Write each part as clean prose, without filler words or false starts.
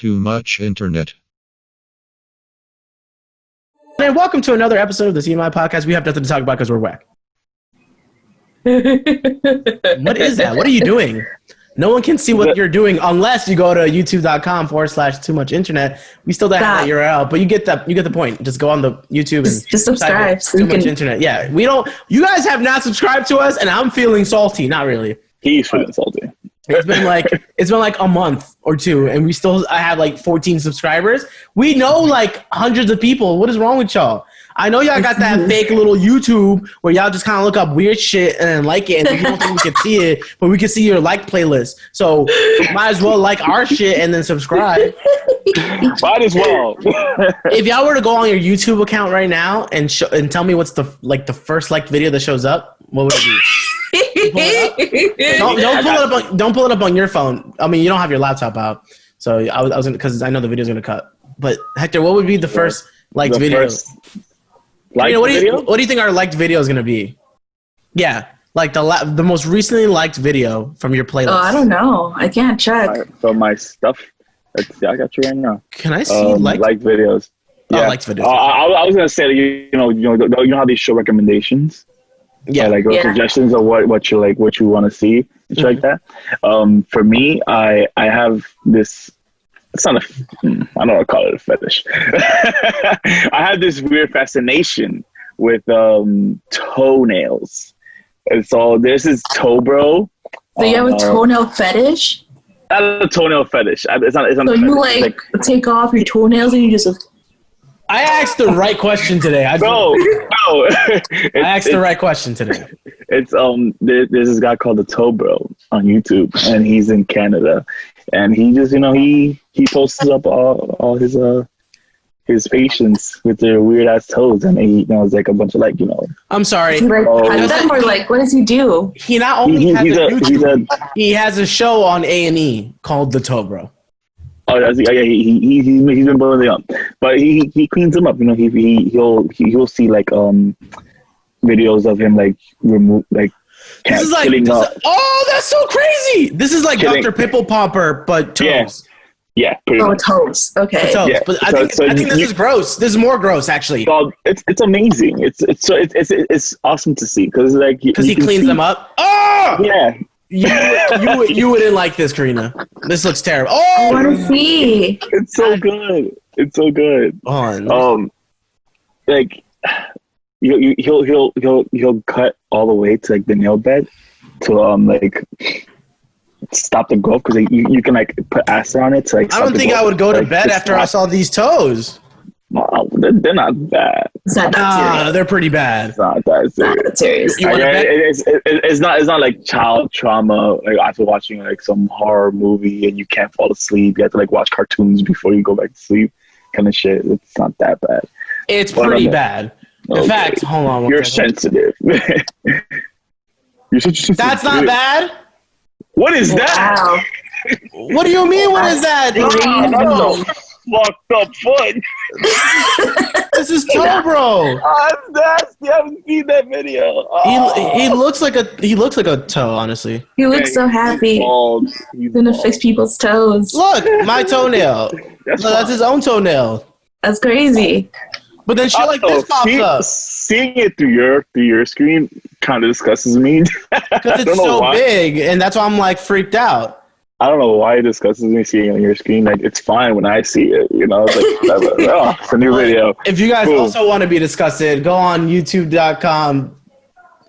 Too much internet. And welcome to another episode of the CMI podcast. We have nothing to talk about because we're whack. What is that? What are you doing? No one can see what you're doing unless you go to youtube.com/too much internet. We still don't have that URL, but you get the point. Just go on the YouTube and just subscribe. Too much internet. Yeah, we don't. You guys have not subscribed to us, and I'm feeling salty. Not really. He's feeling salty. It's been like a month or two, and I have like 14 subscribers. We know like hundreds of people. What is wrong with y'all? I know y'all got that fake little YouTube where y'all just kind of look up weird shit and then like it, and you don't think we can see it, but we can see your like playlist. So might as well like our shit and then subscribe. Might as well. If y'all were to go on your YouTube account right now and tell me what's the first liked video that shows up, what would it be? Don't pull it up on your phone. I mean, you don't have your laptop out, so I was because I know the video's gonna cut. But Hector, what would be the first liked video? Karina, what do you think our liked video is gonna be? Yeah, like the most recently liked video from your playlist. Oh, I don't know. I can't check. From my stuff. I got you right now. Can I see liked videos? Yeah. Oh, liked videos. I was gonna say you know how they show recommendations. Yeah, suggestions of what you like, what you want to see, and shit like that. For me, I have this. It's not I don't want to call it a fetish. I have this weird fascination with toenails, and so this is toe bro. So you have a toenail fetish? Not a toenail fetish. It's not. So you like take off your toenails and you just. I asked the right question today. No. I asked the right question today. It's there's this guy called the Toe Bro on YouTube, and he's in Canada, and he just he posts up all his patients with their weird ass toes, and he knows like a bunch of I'm sorry. What does he do? He not only has a YouTube, he has a show on A&E called The Toe Bro. Oh, yeah, he's been blowing up, but he cleans them up. He'll see like videos of him like remove like killing up. Oh, that's so crazy! This is like Dr. Pimple Popper, but toes. Yeah, pretty much. Toes. Okay. Toes. Yeah. But I think this is gross. This is more gross, actually. Well, it's amazing. It's awesome to see because he cleans them up. Oh yeah. You wouldn't like this, Karina. This looks terrible. Oh, I want to see. It's so good. It's so good. Like he'll cut all the way to like the nail bed to like stop the growth because you can like put acid on it to like. I don't think I would go to bed after I saw these toes. Wow, they're not bad. It's not that serious. They're pretty bad. It's not that serious. It's not like child trauma. Like after watching like some horror movie and you can't fall asleep, you have to like watch cartoons before you go back to sleep, kind of shit. It's not that bad. It's pretty bad. In fact, hold on. You're sensitive. You're such a sensitive. That's not bad. What is that? What do you mean? What is that? Fucked up foot. This is Toe Bro. I'm nasty. I haven't seen that video. He looks like a toe, honestly. He looks so happy. He's gonna fix people's toes. Look, my toenail. That's his own toenail. That's crazy. But then shit like this pops up. Seeing it through your screen kind of disgusts me. Because it's so big, and that's why I'm like freaked out. I don't know why it disgusts me seeing it on your screen. Like, it's fine when I see it, It's like, it's a new video. If you guys also want to be disgusted, go on youtube.com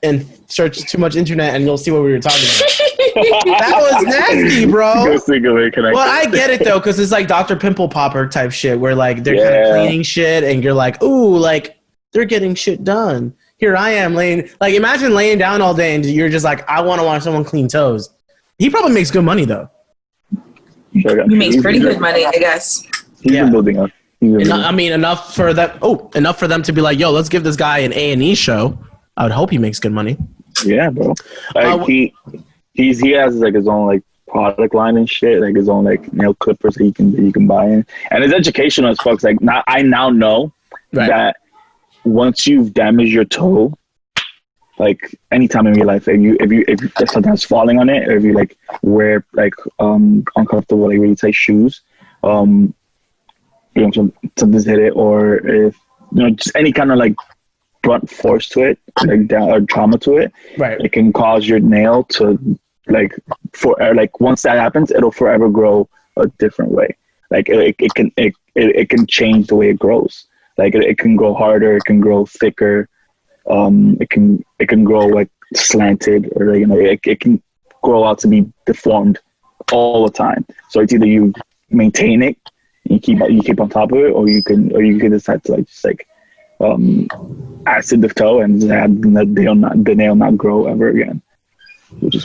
and search Too Much Internet, and you'll see what we were talking about. That was nasty, bro. Well, I get it, though, because it's like Dr. Pimple Popper type shit, where, like, they're kind of cleaning shit, and you're like, ooh, like, they're getting shit done. Here I am laying, like, imagine laying down all day, and you're just like, I want to watch someone clean toes. He probably makes good money, though. He makes pretty good money, I guess. He's been building up. I mean, enough for them to be like, yo, let's give this guy an A&E show. I would hope he makes good money. Yeah, bro. Like, he has like his own like product line and shit, like his own like nail clippers that you can buy in, and it's educational as fuck. Like I now know that once you've damaged your toe, like anytime in your life, if you sometimes falling on it, or if you like wear like uncomfortable like really tight shoes, something's hit it, or if just any kind of like blunt force to it, like down or trauma to it, right? It can cause your nail to like once that happens, it'll forever grow a different way. Like it can change the way it grows. Like it can grow harder, it can grow thicker, it can grow like slanted, or it can grow out to be deformed all the time. So it's either you maintain it, you keep on top of it, or you can decide to acid the toe and have the nail not grow ever again.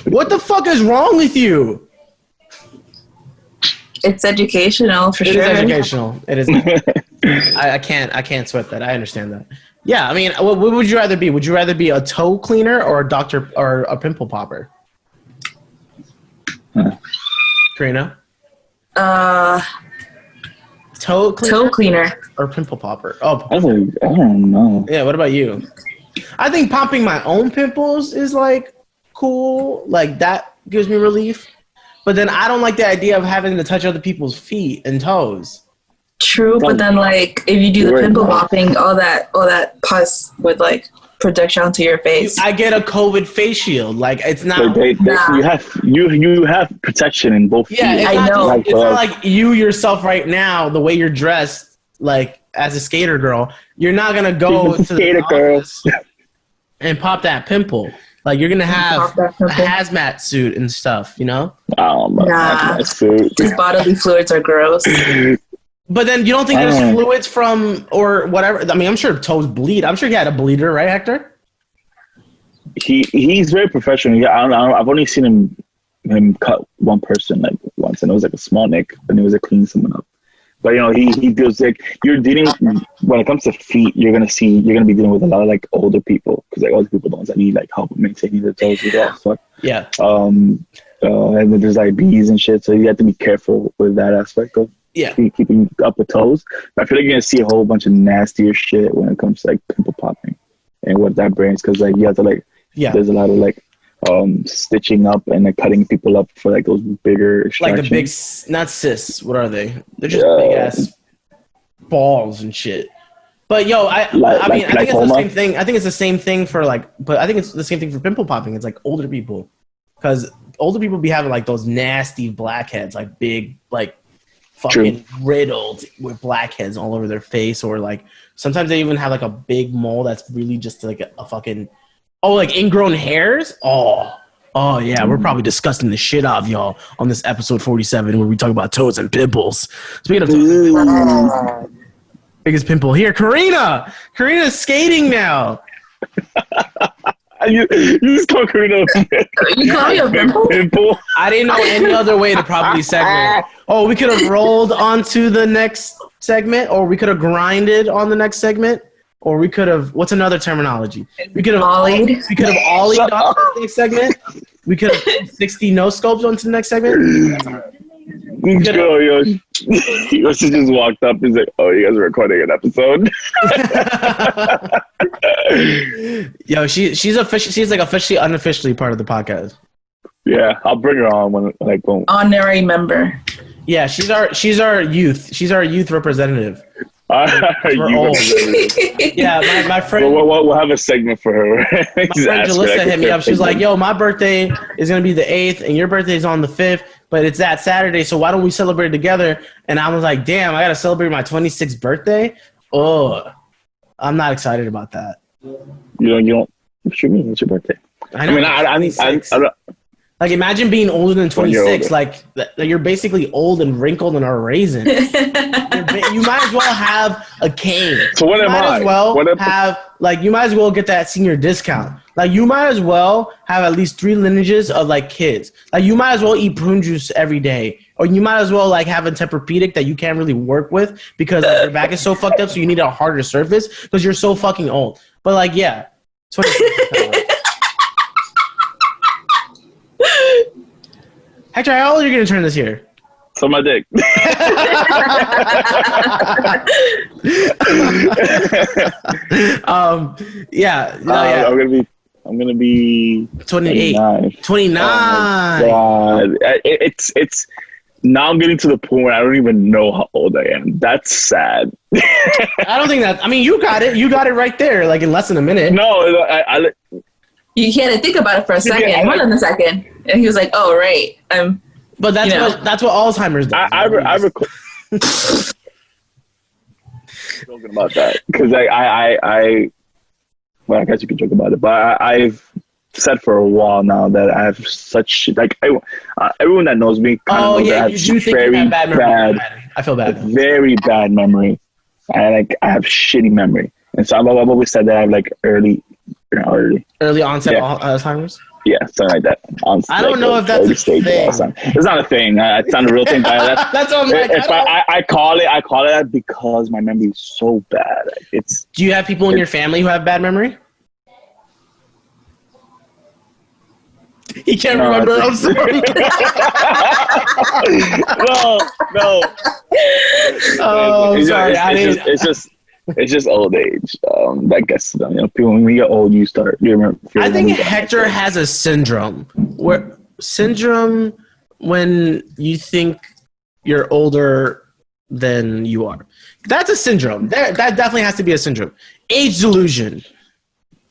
What the fuck is wrong with you? It's educational for sure. It is educational. It is. I can't sweat that. I understand that. Yeah, I mean, what would you rather be? Would you rather be a toe cleaner or a doctor or a pimple popper? Karina? Toe cleaner or pimple popper? Oh, I don't know. Yeah, what about you? I think popping my own pimples is like cool. Like that gives me relief. But then I don't like the idea of having to touch other people's feet and toes. True, but then like if you do the pimple popping, all that pus would like project onto your face. I get a COVID face shield. Like it's not. You have protection in both. Yeah, I know. It's not like you yourself right now. The way you're dressed, like as a skater girl, you're not gonna go to the office and pop that pimple. Like you're gonna have a hazmat suit and stuff, you know? Oh my god, these bodily fluids are gross. But then you don't think there's fluids from or whatever? I mean, I'm sure toes bleed. I'm sure he had a bleeder, right, Hector? He's very professional. Yeah, I don't know. I've only seen him cut one person like once, and it was like a small nick, and it was like cleaning someone up. But he deals like you're dealing when it comes to feet. You're gonna be dealing with a lot of like older people because like older people don't that need like help maintaining their toes as well. So, yeah. And then there's like bees and shit, so you have to be careful with that aspect of keeping up with toes. But I feel like you're gonna see a whole bunch of nastier shit when it comes to like pimple popping and what that brings, because like you have to like there's a lot of like stitching up and like cutting people up for like those bigger extractions. Like the big, not cysts. What are they? They're just big ass balls and shit. But yo, I think it's the same thing. I think it's the same thing for but I think it's the same thing for pimple popping. It's like older people, because older people be having like those nasty blackheads, like big, like fucking riddled with blackheads all over their face, or like sometimes they even have like a big mole that's really just like a fucking. Oh, like ingrown hairs? Oh yeah, we're probably disgusting the shit out of y'all on this episode 47 where we talk about toes and pimples. Speaking of toes and pimples, biggest pimple here, Karina! Karina's skating now. You just call Karina You call me a pimple? I didn't know any other way to properly segue. Oh, we could have rolled onto the next segment, or we could have grinded on the next segment. Or we could have. What's another terminology? We could have ollied. We could have ollied on the next segment. We could have 60 no scopes onto the next segment. Yo, she just walked up. He's like, "Oh, you guys are recording an episode." Yo, she's like officially unofficially part of the podcast. Yeah, I'll bring her on when boom. Honorary member. Yeah, she's our youth. She's our youth representative. We're old. Yeah, my friend. We'll have a segment for her. My friend Jalissa hit me up. She's like, "Yo, my birthday is gonna be the 8th, and your birthday is on the 5th, but it's that Saturday. So why don't we celebrate together?" And I was like, "Damn, I gotta celebrate my 26th birthday. Oh, I'm not excited about that." You don't. What you mean? It's your birthday. I don't. Like, imagine being older than 26. Like, you're basically old and wrinkled and are a raisin. You might as well have a cane. So what am I? You might as well get that senior discount. Like, you might as well have at least 3 lineages of, like, kids. Like, you might as well eat prune juice every day. Or you might as well, like, have a Tempur-Pedic that you can't really work with because like, your back is so fucked up, so you need a harder surface because you're so fucking old. But, like, yeah. 26. Hector, how old are you going to turn this year? So my dick. Yeah. I'm gonna be 28. 29. Oh my God. It's now I'm getting to the point where I don't even know how old I am. That's sad. I don't think that. I mean, you got it. You got it right there, like in less than a minute. No, You had to think about it for a second. Yeah, Hold on a second. And he was like, "Oh, right." But that's what Alzheimer's does. I recall talking about that because well, I guess you could joke about it, but I've said for a while now that I have such like everyone that knows me kind of knows that I have very bad. I feel bad. Very bad memory. I have shitty memory, and so I've always said that I have like early onset Alzheimer's. Yeah, something like that. I don't know if that's a thing. It's not a thing. It's not a real thing. That's what I'm like. I call it that because my memory is so bad. Do you have people in your family who have bad memory? He can't remember. I'm sorry. No. Oh, sorry. It's just old age. I guess people when you get old, you remember. I think Hector has a syndrome when you think you're older than you are. That's a syndrome. That definitely has to be a syndrome. Age delusion.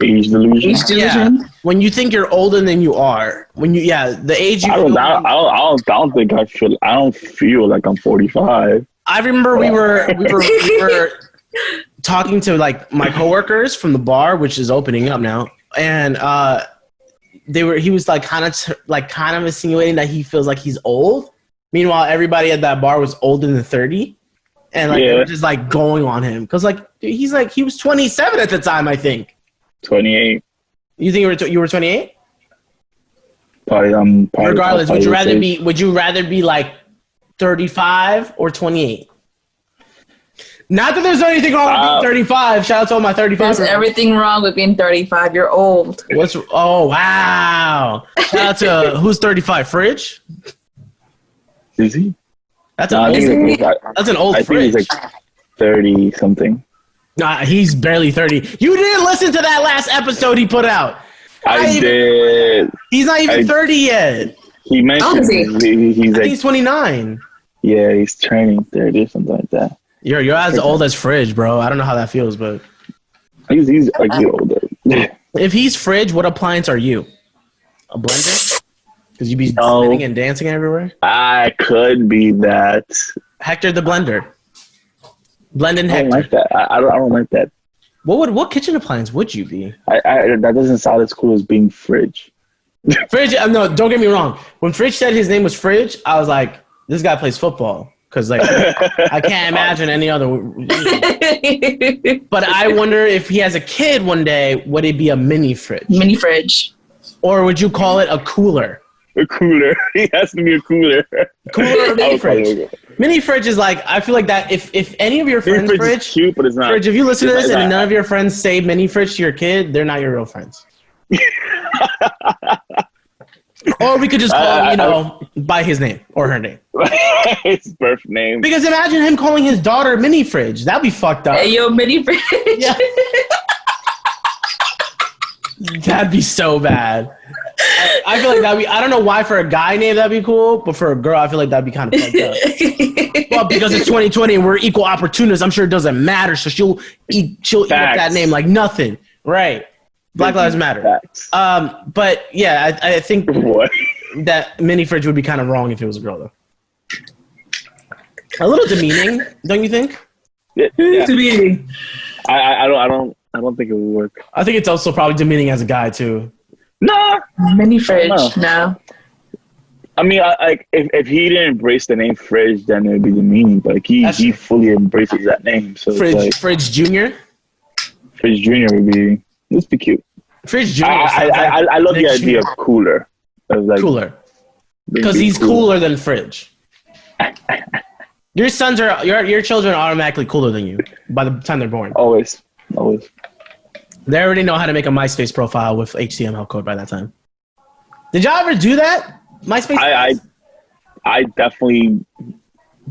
Yeah. When you think you're older than you are. The age you. I don't think I feel. I don't feel like I'm 45. I remember we were talking to like my coworkers from the bar, which is opening up now, and he was like kind of insinuating that he feels like he's old. Meanwhile, everybody at that bar was older than 30, and they were just like going on him because he was 27 at the time, I think. 28. You think you were 28? Probably. Regardless, would you rather be like 35 or 28? Not that there's anything wrong with being 35. Shout out to all my 35. There's everything wrong with being 35. You're old. Oh, wow. Shout out to who's 35? Fridge? Is he? That's an old Fridge. He's like 30 something. Nah, he's barely 30. You didn't listen to that last episode he put out. I did. He's not even 30 yet. He mentioned he's 29. Yeah, he's turning 30 or something like that. You're as old as Fridge, bro. I don't know how that feels, but he's like older. If he's Fridge, what appliance are you? A blender? Because you be spinning and dancing everywhere. I could be that. Hector the blender. Blending Hector. I don't like that. I don't like that. What kitchen appliance would you be? That doesn't sound as cool as being Fridge. Fridge. No, don't get me wrong. When Fridge said his name was Fridge, I was like, this guy plays football. Because I can't imagine any other reason. But I wonder if he has a kid one day, would it be a mini fridge? Mini fridge. Or would you call it a cooler? A cooler. He has to be a cooler. Cooler or mini fridge? Mini fridge is like, I feel like that if any of your friends fridge is cute, but it's not. Fridge, if you listen to this and none of your friends say mini fridge to your kid, they're not your real friends. Or we could just call him, by his name or her name. His birth name. Because imagine him calling his daughter mini fridge. That'd be fucked up. Hey, yo, mini fridge. Yeah. That'd be so bad. I feel like that'd be, I don't know why for a guy name that'd be cool, but for a girl, I feel like that'd be kind of fucked up. Well, because it's 2020 and we're equal opportunists, I'm sure it doesn't matter. So she'll eat up that name like nothing. Right. Black Lives Matter. But yeah, I think that mini fridge would be kind of wrong if it was a girl, though. A little demeaning, don't you think? Yeah. Demeaning. I don't think it would work. I think it's also probably demeaning as a guy too. Nah. Mini fridge. No. I mean, if he didn't embrace the name Fridge, then it would be demeaning. But he fully embraces that name. So Fridge Junior. Fridge Junior would be. Let's be cute. Fridge Junior. I love the idea of cooler. Cooler. Because he's cooler than Fridge. Your children are automatically cooler than you by the time they're born. Always. They already know how to make a MySpace profile with HTML code by that time. Did y'all ever do that? MySpace? I definitely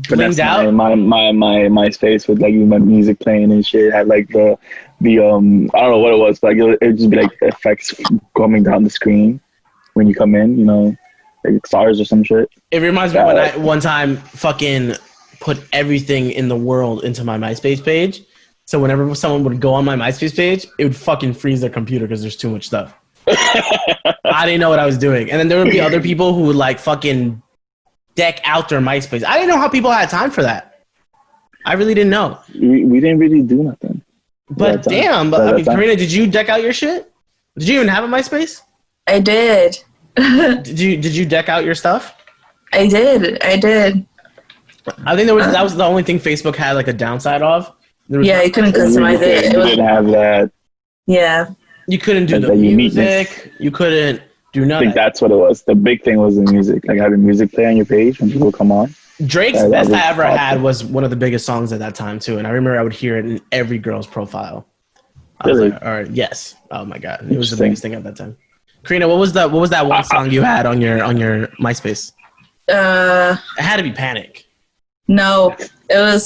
blinged out my MySpace with like my music playing and shit. Had like the I don't know what it was, but like, it would just be like effects coming down the screen when you come in, like stars or some shit. It reminds me when I one time fucking put everything in the world into my MySpace page. So whenever someone would go on my MySpace page, it would fucking freeze their computer because there's too much stuff. I didn't know what I was doing. And then there would be other people who would like fucking deck out their MySpace. I didn't know how people had time for that. I really didn't know. We didn't really do nothing. But damn, I mean, Karina, did you deck out your shit? Did you even have a MySpace? I did. Did you deck out your stuff? I did. I think that was the only thing Facebook had like a downside of. Yeah, you couldn't customize it. You didn't have that. Yeah. You couldn't do the music. You couldn't do nothing. I think that's what it was. The big thing was the music, like having music play on your page when people come on. Drake's Best I Ever Had was one of the biggest songs at that time too, and I remember I would hear it in every girl's profile. Really? Like, all right, yes. Oh my god, it was the biggest thing at that time. Karina, what was that one song you had on your MySpace? It had to be Panic. No, I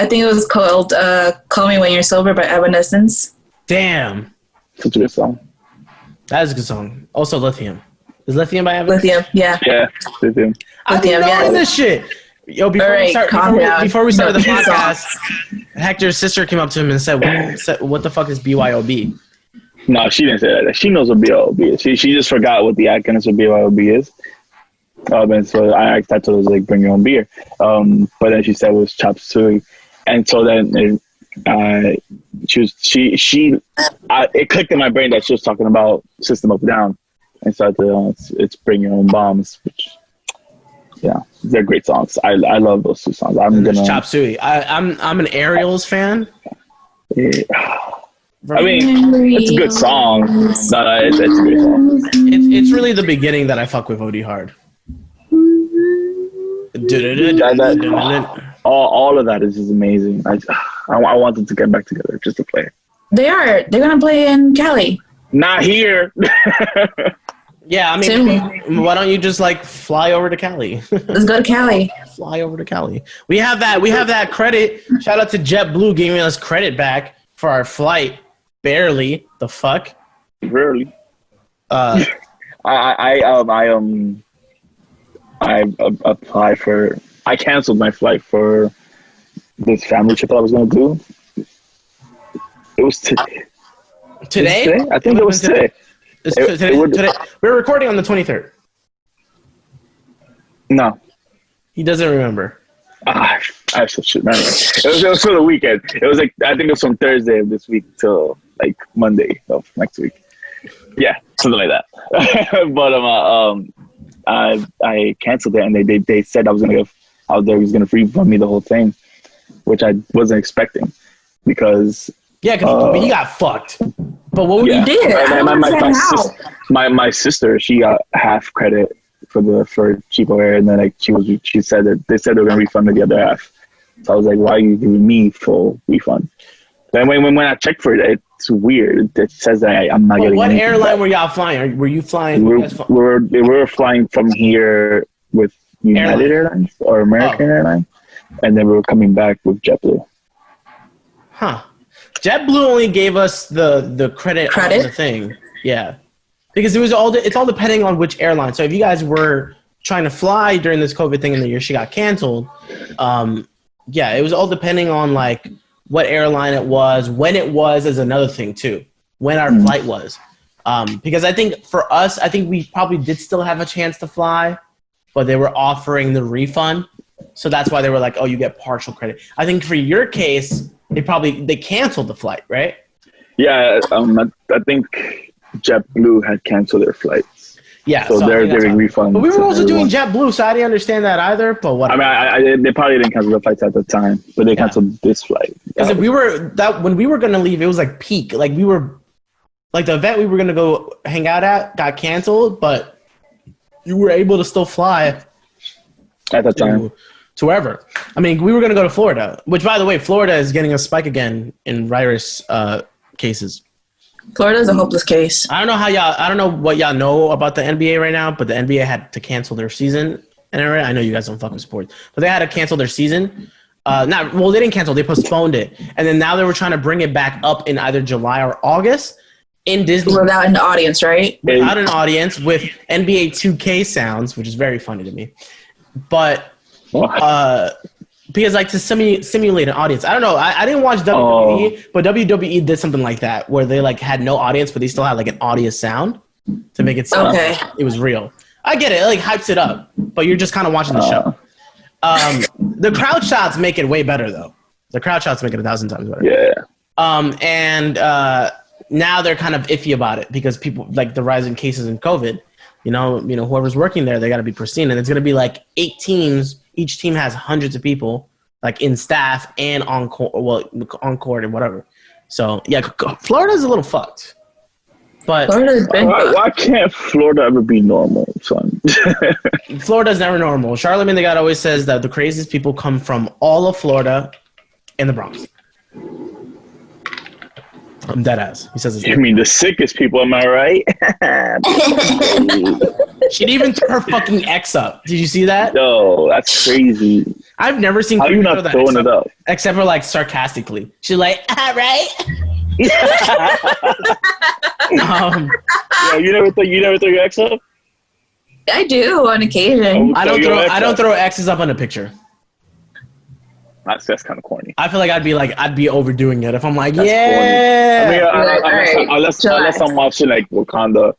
think it was called "Call Me When You're Sober" by Evanescence. Damn, such a good song. That is a good song. Also, Lithium. Is Lithium by Evanescence? Lithium, yeah. Yeah, Lithium. I didn't know this shit. Yo, before we started the podcast, Hector's sister came up to him and said, "What the fuck is BYOB?" No, she didn't say that. She knows what BYOB is. She just forgot what the acronym of BYOB is. And so I asked her to like bring your own beer. But then she said it was chop suey, and so then it clicked in my brain that she was talking about System of a Down, and so it's Bring Your Own Bombs, which. Yeah, they're great songs. I love those two songs. Chop Suey. I'm an Aerials fan. Yeah. I mean, it's a good song. It's a great song. It's really the beginning that I fuck with OD hard. All of that is just amazing. I wanted to get back together just to play. They're gonna play in Cali. Not here. Yeah, I mean, why don't you just like fly over to Cali? Let's go to Cali. Fly over to Cali. We have that credit. Shout out to JetBlue giving us credit back for our flight. Barely. The fuck. Rarely. I applied for. I canceled my flight for this family trip I was gonna do. It was today. Today? I think it was today. Today. We're recording on the 23rd. No. He doesn't remember. I should remember. It was for the weekend. It was like, I think it was from Thursday of this week till like Monday of next week. Yeah, something like that. But I canceled it, and they said I was gonna refund me the whole thing, which I wasn't expecting because. Yeah, because he got fucked. But what you did? My sister, she got half credit for cheapo air, and then like she said that they said they were gonna refund me the other half. So I was like, why are you giving me full refund? Then when I checked for it, it's weird. It says that I'm not getting. What airline were y'all flying? Were you flying? We were flying from here with United Airlines or American Airlines, and then we were coming back with JetBlue. Huh. JetBlue only gave us the credit on the thing. Yeah. Because it's all depending on which airline. So if you guys were trying to fly during this COVID thing and the year she got canceled, yeah, it was all depending on like what airline it was, when it was is another thing too. When our flight was. Because I think for us, I think we probably did still have a chance to fly, but they were offering the refund. So that's why they were like, oh, you get partial credit. I think for your case, they canceled the flight, right? Yeah, I think JetBlue had canceled their flights. Yeah, so they're giving refunds. But we were also doing JetBlue, so I didn't understand that either. But what? I mean, they probably didn't cancel the flights at the time, but they canceled this flight. Because when we were gonna leave, it was like peak. Like we were, like the event we were gonna go hang out at got canceled, but you were able to still fly at that time. To wherever. I mean, we were going to go to Florida, which, by the way, Florida is getting a spike again in virus cases. Florida is a hopeless case. I don't know what y'all know about the NBA right now, but the NBA had to cancel their season. And I know you guys don't fuck with sports, but they had to cancel their season. They didn't cancel. They postponed it. And then now they were trying to bring it back up in either July or August. in Disney without an audience, right? without an audience with NBA 2K sounds, which is very funny to me. But because like to simulate an audience, I don't know. I didn't watch WWE, but WWE did something like that where they like had no audience, but they still had like an audience sound to make it sound like it was real. I get it, it like hypes it up, but you're just kind of watching the show. The crowd shots make it way better though. The crowd shots make it 1,000 times better. Yeah. And now they're kind of iffy about it because people like the rise in cases in COVID. You know, whoever's working there, they got to be pristine, and it's gonna be like 8 teams. Each team has hundreds of people, like in staff and on court and whatever. So yeah, Florida's a little fucked. But why can't Florida ever be normal, son? Florida's never normal. Charlamagne the God always says that the craziest people come from all of Florida and the Bronx. I'm dead ass. He says it's You mean the sickest people, am I right? She'd even throw her fucking X up. Did you see that? No, that's crazy. I've never seen How you not throwing it up? Except for like sarcastically. She's like, right? Yeah, you never throw your X up? I do on occasion. I don't throw X's up on a picture. That's kind of corny. I feel like I'd be overdoing it if I'm like, that's yeah. I mean, unless I'm watching like Wakanda.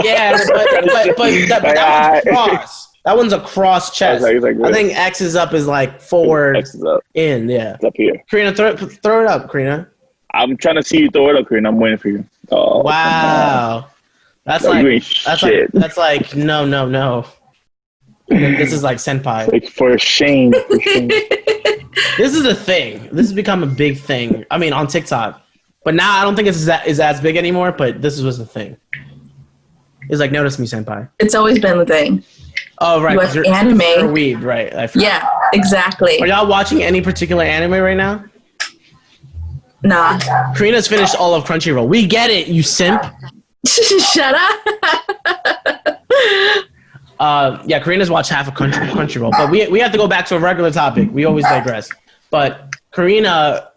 Yeah, but that one's cross. That one's a cross chest. I think X is up is like forward. X is up. In, yeah. It's up here. Karina, throw it up, Karina. I'm trying to see you throw it up, Karina. I'm waiting for you. Oh, wow. That's like no. This is like senpai. Like for shame. This is a thing. This has become a big thing. I mean, on TikTok. But now I don't think it's as big anymore, but this was the thing. It's like, notice me, senpai. It's always been the thing. Oh, right. You're anime. You're a weeb, right. Yeah, exactly. Are y'all watching any particular anime right now? Nah. Karina's finished all of Crunchyroll. We get it, you simp. Shut up. Yeah, Karina's watched half of Crunchyroll, but we have to go back to a regular topic. We always digress. But Karina,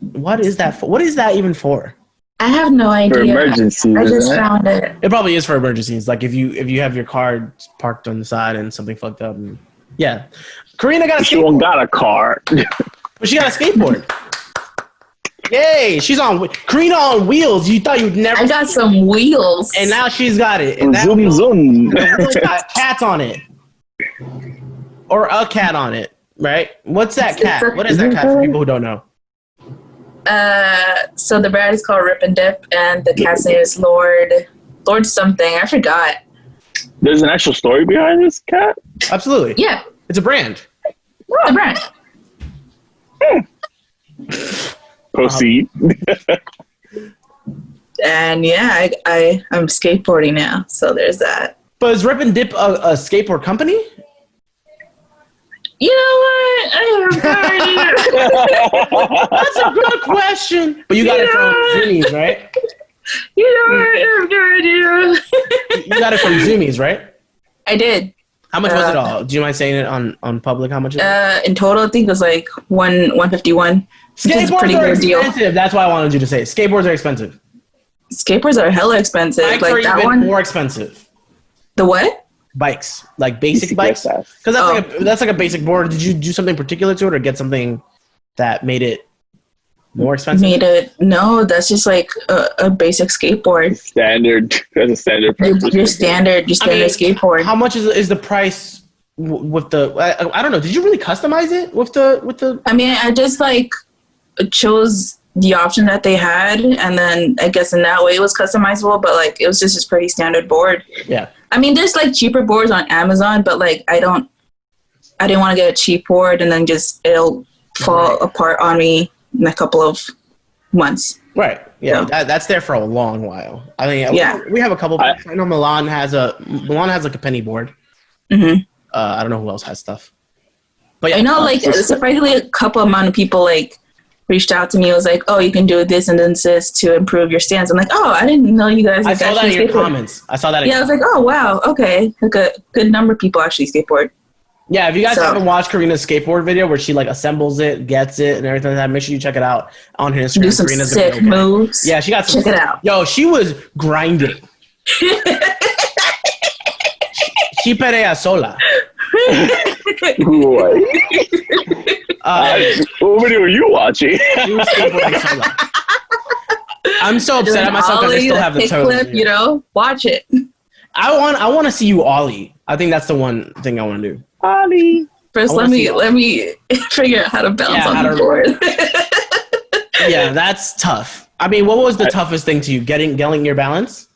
what is that for? What is that even for? I have no idea. For emergencies. I just found it. It probably is for emergencies. Like if you have your car parked on the side and something fucked up. Yeah. Karina got a skateboard. She won't got a car. But she got a skateboard. Yay! She's on Karina on wheels. You thought you'd never. I got some wheels, and now she's got it. And that zoom. Got cats on it, or a cat on it, right? What's that cat? What is that cat for people who don't know? So the brand is called Rip and Dip, and the cat's name is Lord something. I forgot. There's an actual story behind this cat? Absolutely. Yeah. It's a brand. The brand. Proceed. And yeah, I'm skateboarding now, so there's that. But is Rip and Dip a skateboard company? You know what? I have no idea. That's a good question. But you got it from Zoomies, right? You know what? I have no idea. You got it from Zoomies, right? I did. How much was it all? Do you mind saying it on public? How much? In total, I think it was like $151. Skateboards are expensive. Deal. That's why I wanted you to say it. Skateboards are expensive. Skateboards are hella expensive. Bikes like are that even one. More expensive. The what? Bikes, like basic bikes. Because that's like a basic board. Did you do something particular to it, or get something that made it more expensive? No. That's just like a basic skateboard. Standard. That's a standard price. Your standard skateboard. How much is the price with the? I don't know. Did you really customize it with the? I mean, I just like chose the option that they had, and then I guess in that way it was customizable. But like it was just a pretty standard board. Yeah. I mean, there's like cheaper boards on Amazon, but like I didn't want to get a cheap board and then it'll fall apart on me in a couple of months. Right. Yeah. So, that's there for a long while. I mean, yeah. We have a couple. I know Milan has like a penny board. Mm-hmm. I don't know who else has stuff. But yeah, I know like surprisingly a couple amount of people like reached out to me. It was like, oh, you can do this and this to improve your stance. I'm like, oh, I didn't know you guys. I saw that in your comments. I saw that. Yeah, I was like, oh wow, okay, like a good number of people actually skateboard. Yeah, if you guys haven't watched Karina's skateboard video where she like assembles it, gets it, and everything like that, make sure you check it out on her Instagram. Do some Karina's sick moves. Yeah, she got some. Check it out. Yo, she was grinding. She perea sola. What? What video are you watching? She was skateboarding sola. I'm so upset at myself because I still have the toes. Clip, you know, watch it. I want to see you ollie. I think that's the one thing I want to do. Ollie. First, let me figure out how to bounce on the board. Yeah, that's tough. I mean, what was the toughest thing to you? Getting your balance?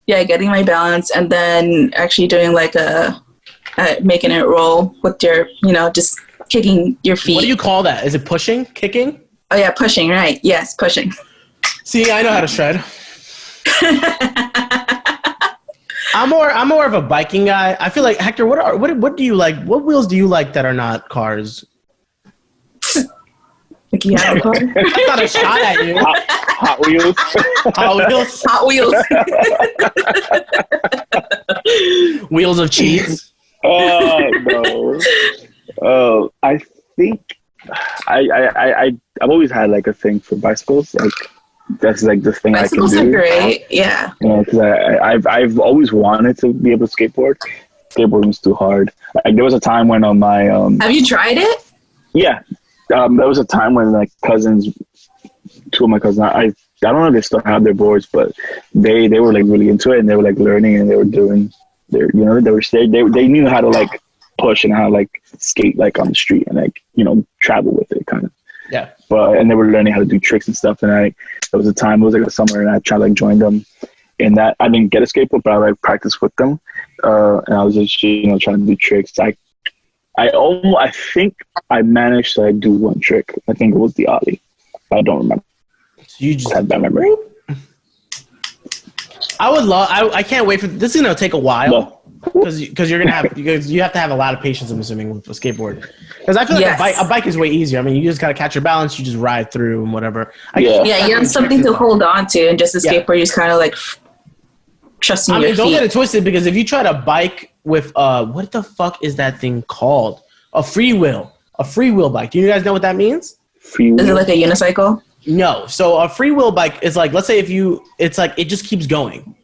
Yeah, getting my balance, and then actually doing like making it roll with your, just kicking your feet. What do you call that? Is it pushing? Kicking? Oh yeah, pushing. Right? Yes, pushing. See, I know how to shred. I'm more of a biking guy. I feel like Hector. What do you like? What wheels do you like that are not cars? Like you have a car? That's not a shot at you. Hot Wheels. Hot Wheels. Wheels of cheese. Oh no. I think I've always had like a thing for bicycles. Like that's like the thing bicycles I can do. Bicycles are great. Yeah. Because I've always wanted to be able to skateboard. Skateboarding was too hard. Like there was a time when on my Have you tried it? Yeah. There was a time when like two of my cousins, I don't know if they still have their boards, but they were like really into it and they were like learning and they were doing they knew how to like push and how to like skate like on the street and like, travel with it kind of. Yeah. And they were learning how to do tricks and stuff. And there was a time, it was like a summer and I tried to like join them in that. I didn't get a skateboard, but I like practiced with them. And I was just, trying to do tricks. I think I managed to like do one trick. I think it was the ollie. I don't remember. So you just had that memory. I can't wait for this. Is gonna take a while because you're gonna have you have to have a lot of patience. I'm assuming with a skateboard because I feel like a bike is way easier. I mean, you just gotta catch your balance. You just ride through and whatever. You have something to hold on to, and just a skateboard, you just kind of like trusting your feet. Don't get it twisted because if you try to bike with what the fuck is that thing called? A freewheel bike. Do you guys know what that means? Is it like a unicycle? No. So a freewheel bike is like, let's say it's like it just keeps going.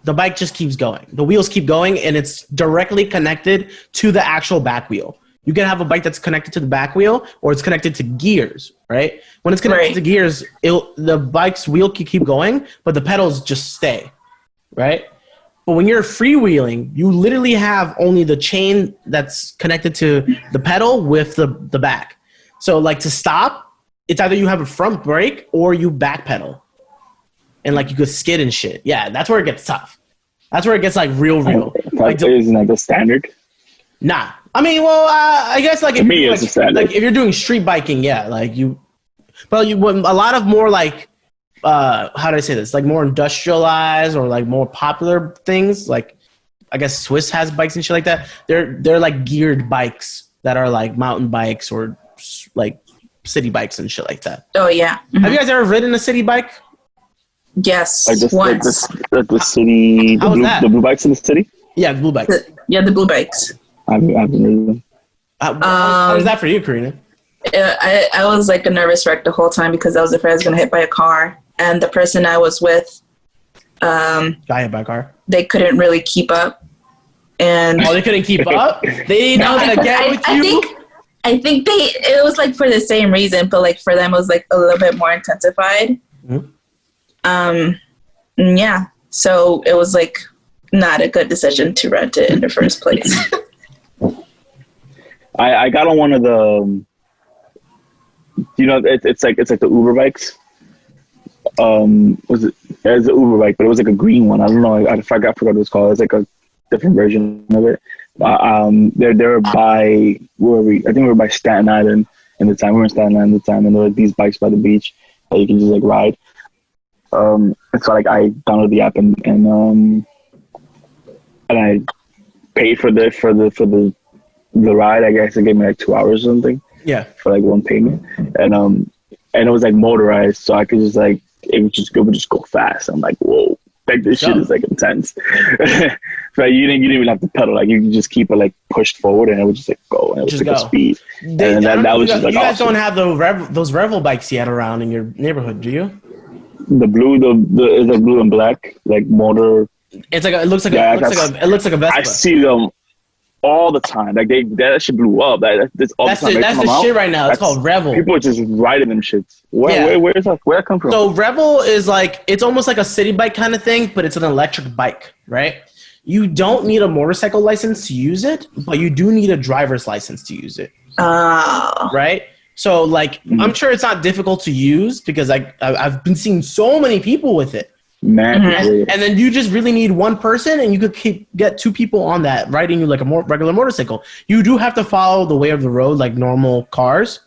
The bike just keeps going. The wheels keep going and it's directly connected to the actual back wheel. You can have a bike that's connected to the back wheel or it's connected to gears, right? When it's connected to gears, the bike's wheel can keep going, but the pedals just stay, right? But when you're freewheeling, you literally have only the chain that's connected to the pedal with the back. So like to stop, it's either you have a front brake or you back pedal. And like you could skid and shit. Yeah, that's where it gets tough. That's where it gets like real. Like, isn't that the standard? Nah. I mean, well, I guess like if you're doing street biking, yeah, like a lot of more like how do I say this? Like more industrialized or like more popular things. Like I guess Swiss has bikes and shit like that. They're like geared bikes that are like mountain bikes or like city bikes and shit like that. Oh yeah. Mm-hmm. Have you guys ever ridden a city bike? Yes, once. Like the city, the blue bikes in the city? Yeah, the blue bikes. The blue bikes. I've ridden them. How was that for you, Karina? I was like a nervous wreck the whole time because I was afraid I was going to hit by a car. And the person I was with, got hit by a car. They couldn't really keep up. And they couldn't keep up? They know how to get with you? I think it was like for the same reason, but like for them it was like a little bit more intensified. Mm-hmm. Yeah. So it was like not a good decision to rent it in the first place. I got on one of the, it's like the Uber bikes. Was it? It's an Uber bike, but it was like a green one. I don't know. I forgot what it was called. It's like a different version of it. They're by where were we? I think we were by Staten Island in the time. We were in Staten Island at the time, and there were these bikes by the beach that you can just like ride. And so like I downloaded the app and I paid for the ride. I guess it gave me like 2 hours or something. Yeah. For like one payment, and it was like motorized, so I could just like it would just go fast. I'm like, whoa, like this shit is like intense. So you didn't even have to pedal. Like you could just keep it like pushed forward, and it would just like go, and it would Just pick up go. speed. And that was just like you guys awesome. don't have those Revel bikes yet around in your neighborhood, do you? The blue, is the blue and black like motor. It looks like a Vespa. I see them all the time. Like that shit blew up. That's all That's the time. that's the shit right now. It's called Revel. People are just riding them shits. Where'd that come from? So Revel is like, it's almost like a city bike kind of thing, but it's an electric bike, right? You don't need a motorcycle license to use it, but you do need a driver's license to use it. Right? So like, I'm sure it's not difficult to use because I've been seeing so many people with it. Man, and then you just really need one person, and you could get two people on that riding you like a regular motorcycle. You do have to follow the way of the road like normal cars,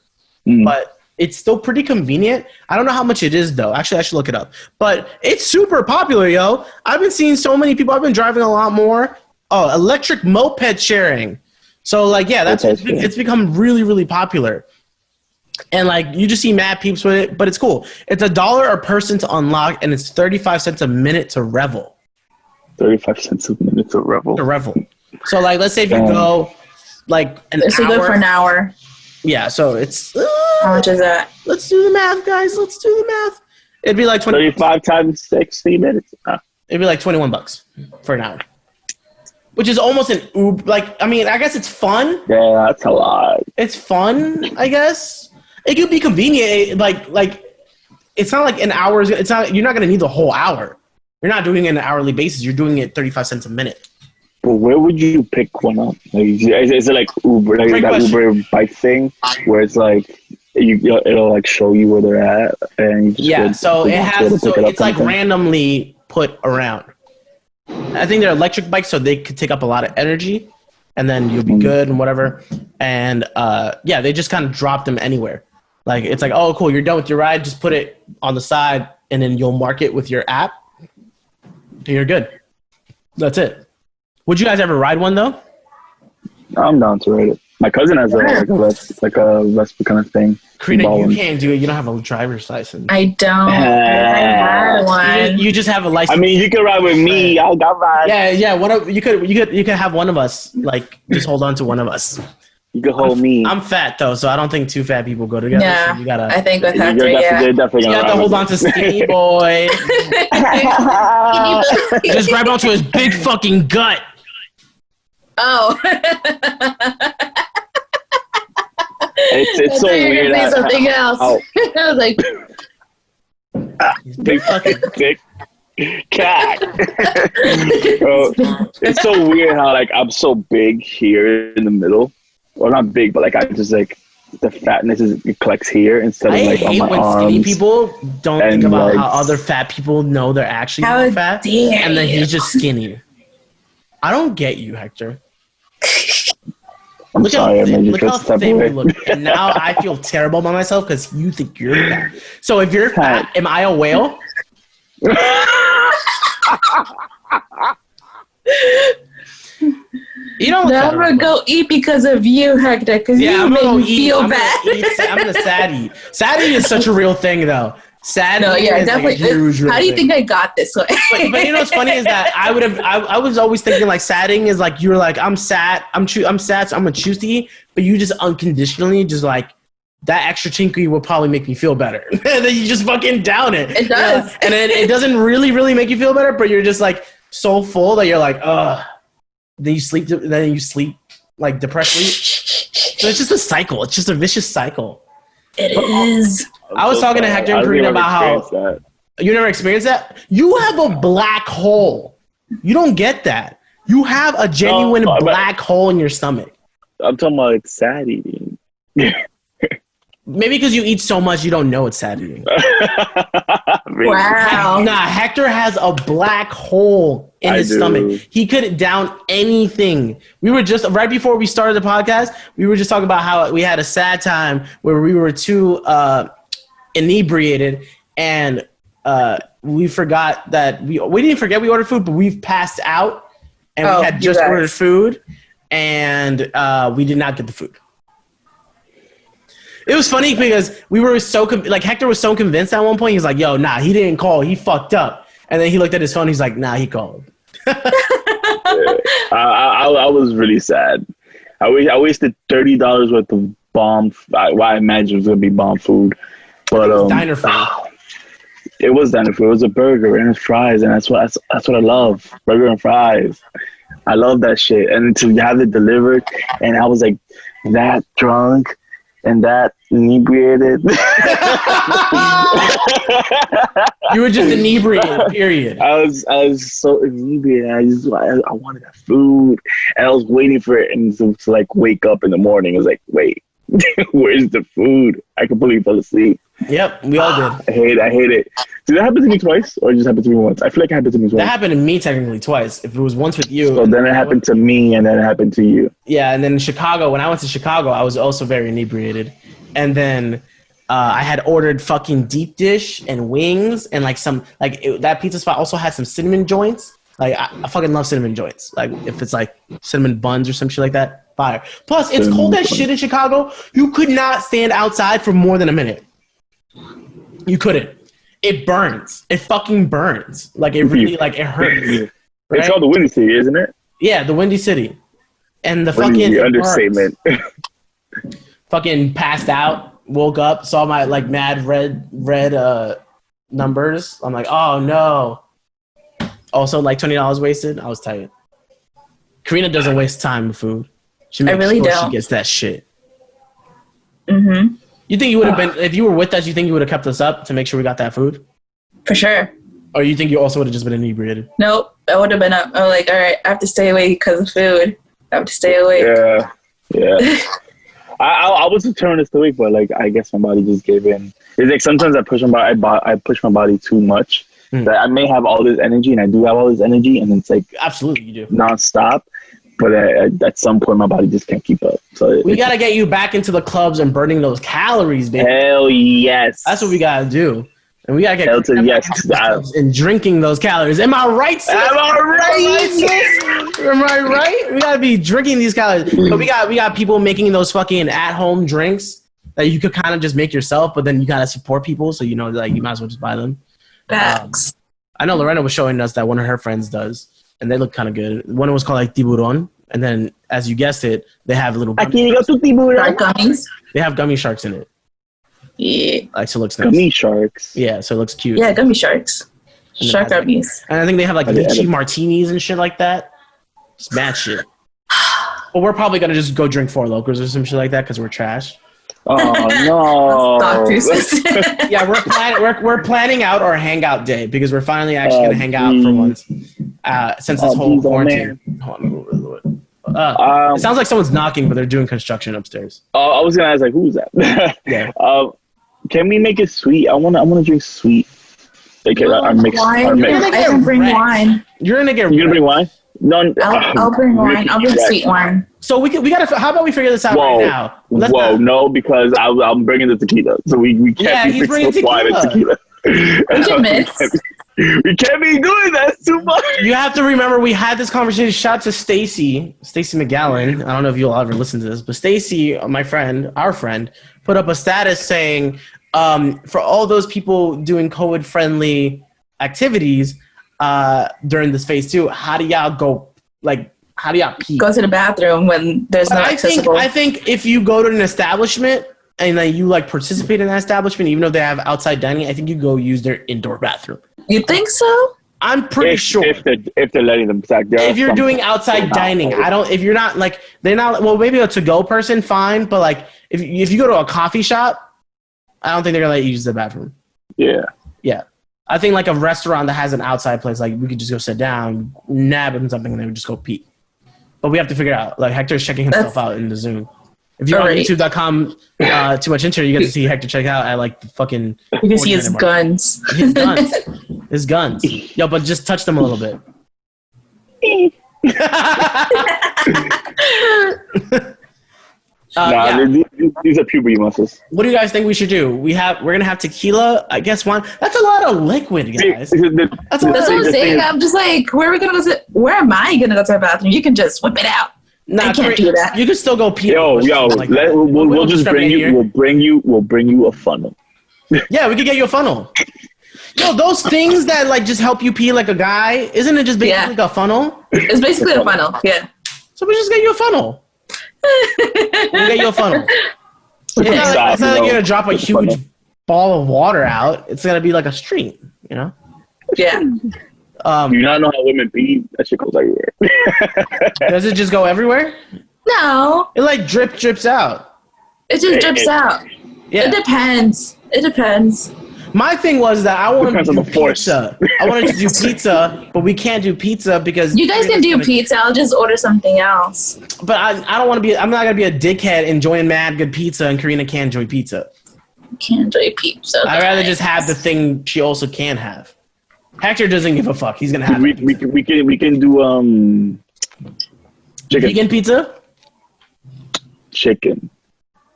but it's still pretty convenient. I don't know how much it is though. Actually, I should look it up. But it's super popular, yo. I've been seeing so many people. I've been driving a lot more. Oh, electric moped sharing. So like, yeah, it's become really, really popular. And like, you just see mad peeps with it, but it's cool. It's $1 a person to unlock, and it's 35 cents a minute to revel. 35 cents a minute to revel. So like, let's say if you go like it's hour. Good for an hour. Yeah, so it's how much is that? Let's do the math, guys. Let's do the math. It'd be like 35 times 60 minutes. It'd be like $21 for an hour, which is almost an Uber. Like, I mean, I guess it's fun. Yeah, that's a lot. It's fun, I guess. It could be convenient. Like it's not like an hour. It's not. You're not gonna need the whole hour. You're not doing it on an hourly basis. You're doing it 35 cents a minute. But where would you pick one up? Like, is it like Uber, like that Uber bike thing, where it's like it'll like show you where they're at, and you just so it has. So it's like randomly put around. I think they're electric bikes, so they could take up a lot of energy, and then you'll be good and whatever. And they just kind of drop them anywhere. Like, it's like, oh, cool, you're done with your ride. Just put it on the side, and then you'll mark it with your app. And you're good. That's it. Would you guys ever ride one, though? I'm down to ride it. My cousin has a Vespa kind of thing. Karina, you can't do it. You don't have a driver's license. I don't. I had one. You just have a license. I mean, you can ride with me. I got mine. Yeah. You could have one of us. Like, just hold on to one of us. You can hold me. I'm fat though, so I don't think two fat people go together. Yeah, so you gotta. I think with Hector, you got to hold on to Skinny Boy. Just grab onto his big fucking gut. Oh. It's so weird. Say something else. I was like, big fucking dick. Cat. It's so weird how like I'm so big here in the middle. Well, not big, but like I just like the fatness it collects here instead of like on my arms. Skinny people don't think about how other fat people know they're actually fat, and then he's just skinny. I don't get you, Hector. Look how thin you look. And now I feel terrible about myself because you think you're fat. So if you're fat, am I a whale? You don't never go eat because of you, Hector, because you make me feel bad. I'm gonna sad eat. Sad eat is such a real thing, though. Sad eat is definitely like a huge real How do you thing. think I got this way? But you know what's funny is that I was always thinking like sadding is like you're like I'm sad, so I'm gonna choose to eat, but you just unconditionally just like that extra chinky will probably make me feel better. And then you just fucking down it. It does. Yeah. And then it doesn't really make you feel better, but you're just like so full that you're like, ugh. Then you sleep like depressed sleep. So it's just a cycle. It's just a vicious cycle. It is. I was talking to Hector and Karina about how you never experienced that. You have a black hole. You don't get that. You have a genuine black hole in your stomach. I'm talking about like sad eating. Maybe because you eat so much, you don't know it's sad eating. Wow. Hector has a black hole in his stomach. He couldn't down anything. We were just, right before we started the podcast, we were just talking about how we had a sad time where we were too inebriated and we forgot that we didn't forget we ordered food, but we've passed out and we had just ordered food and we did not get the food. It was funny because we were so Hector was so convinced at one point. He was like, "Yo, nah, he didn't call. He fucked up." And then he looked at his phone. He's like, "Nah, he called." I was really sad. I wasted $30 worth of bomb. I imagined it was gonna be bomb food, but it was diner food. It was diner food. It was a burger and fries, and that's what I love. Burger and fries. I love that shit. And to have it delivered, and I was like that drunk and that inebriated. You were just inebriated, period. I was so inebriated. I wanted that food, and I was waiting for it, and to like wake up in the morning. I was like, wait, where's the food? I completely fell asleep. Yep, we all did. I hate it. Did that happen to me twice, or it just happened to me once? I feel like it happened to me twice. That happened to me technically twice. If it was once with you. So then it happened to me, and then it happened to you. Yeah, and then in Chicago, when I went to Chicago, I was also very inebriated. And then I had ordered fucking deep dish and wings, and like that pizza spot also had some cinnamon joints. Like I fucking love cinnamon joints. Like if it's like cinnamon buns or some shit like that, fire. Plus, it's cold as shit in Chicago. You could not stand outside for more than a minute. You couldn't. It burns. It fucking burns. Like it really, like it hurts. Right? It's called the Windy City, isn't it? Yeah, the Windy City. And the fucking understatement. Fucking passed out. Woke up. Saw my like mad red numbers. I'm like, oh no. Also, like $20 wasted. I was tight. Karina doesn't waste time with food. She makes really sure don't. She gets that shit. Mm-hmm. You think you would have been, if you were with us, you think you would have kept us up to make sure we got that food? For sure. Or you think you also would have just been inebriated? Nope. I would have been up. I was like, all right, I have to stay awake because of food. I have to stay awake. Yeah. I was determined to stay awake, but like I guess my body just gave in. It's like sometimes I push my body too much. That I may have all this energy, and I do have all this energy, and it's like absolutely you do nonstop. But at some point, my body just can't keep up. So we gotta get you back into the clubs and burning those calories, baby. Hell yes. That's what we gotta do, and we gotta get hell to yes and drinking those calories. Am I right, sis? Am I right? Am I right? We gotta be drinking these calories. But we got people making those fucking at-home drinks that you could kind of just make yourself, but then you gotta support people, so you know, like you might as well just buy them. Facts. I know Lorena was showing us that one of her friends does, and they look kind of good. One was called like tiburon, and then as you guessed it, they have little gummies. They have gummy sharks in it. Yeah. Like so it looks nice. Gummy sharks. Yeah, so it looks cute. Yeah, gummy sharks. Shark gummies. And I think they have like lychee martinis and shit like that. Just mad shit. But we're probably gonna just go drink Four Locos or some shit like that because we're trash. Oh no! Yeah, we're planning out our hangout day because we're finally actually gonna hang out for once since this whole quarantine. It sounds like someone's knocking, but they're doing construction upstairs. I was gonna ask like, who's that? Yeah. Can we make it sweet? I wanna drink sweet. Okay, our mix. I can bring wine. You're gonna get. You gonna bring wine? No, I'll bring wine. I'll bring sweet wine. So we gotta. How about we figure this out right now? No, because I'm bringing the tequila, so we can't. Yeah, he's bringing tequila. We can mix. We can't be doing that too much. You have to remember we had this conversation. Shout out to Stacy McGowan. I don't know if you'll ever listen to this, but Stacy, my friend, our friend, put up a status saying, for all those people doing COVID-friendly activities during this phase 2, how do y'all go? Like, how do y'all pee? Go to the bathroom when there's not accessible. I think if you go to an establishment and then you like participate in that establishment, even though they have outside dining, I think you go use their indoor bathroom. You think so? I'm pretty sure. If they're letting them back there. If you're doing outside dining, if you're not like, they're not, well, maybe a to-go person, fine. But like, if you go to a coffee shop, I don't think they're gonna let you use the bathroom. Yeah. Yeah. I think like a restaurant that has an outside place, like we could just go sit down, nab and something, and then we just go pee. But we have to figure it out. Like Hector's checking himself out in the Zoom. If you're on YouTube.com, too much intro, you get to see Hector check out at like the fucking. You can see his guns. His guns. Yo, but just touch them a little bit. These are puberty muscles. What do you guys think we should do? We're gonna have tequila, I guess wine. That's a lot of liquid, guys. That's what I'm saying. I'm just like, where are we gonna go? Where am I gonna go to the bathroom? You can just whip it out. I can't do that. You can still go pee. We'll just bring you. We'll bring you a funnel. Yeah, we could get you a funnel. Yo, those things that like just help you pee like a guy, isn't it just basically like a funnel? It's basically a funnel. Yeah. So we just get you a funnel. We'll get you a funnel. It's not like you're gonna drop a huge ball of water out. It's gonna be like a stream, you know? Yeah. Do you not know how women pee? That shit goes everywhere. Does it just go everywhere? No. It like drips out. It just drips out. Yeah. It depends. It depends. My thing was that I wanted to do force. pizza. I wanted to do pizza, but we can't do pizza because You guys can do pizza. I'll just order something else. But I don't want to be. I'm not gonna be a dickhead enjoying mad good pizza, and Karina can't enjoy pizza. Can't enjoy pizza. I'd rather just have the thing she also can have. Hector doesn't give a fuck. He's gonna have. We can do chicken. Vegan pizza. Chicken.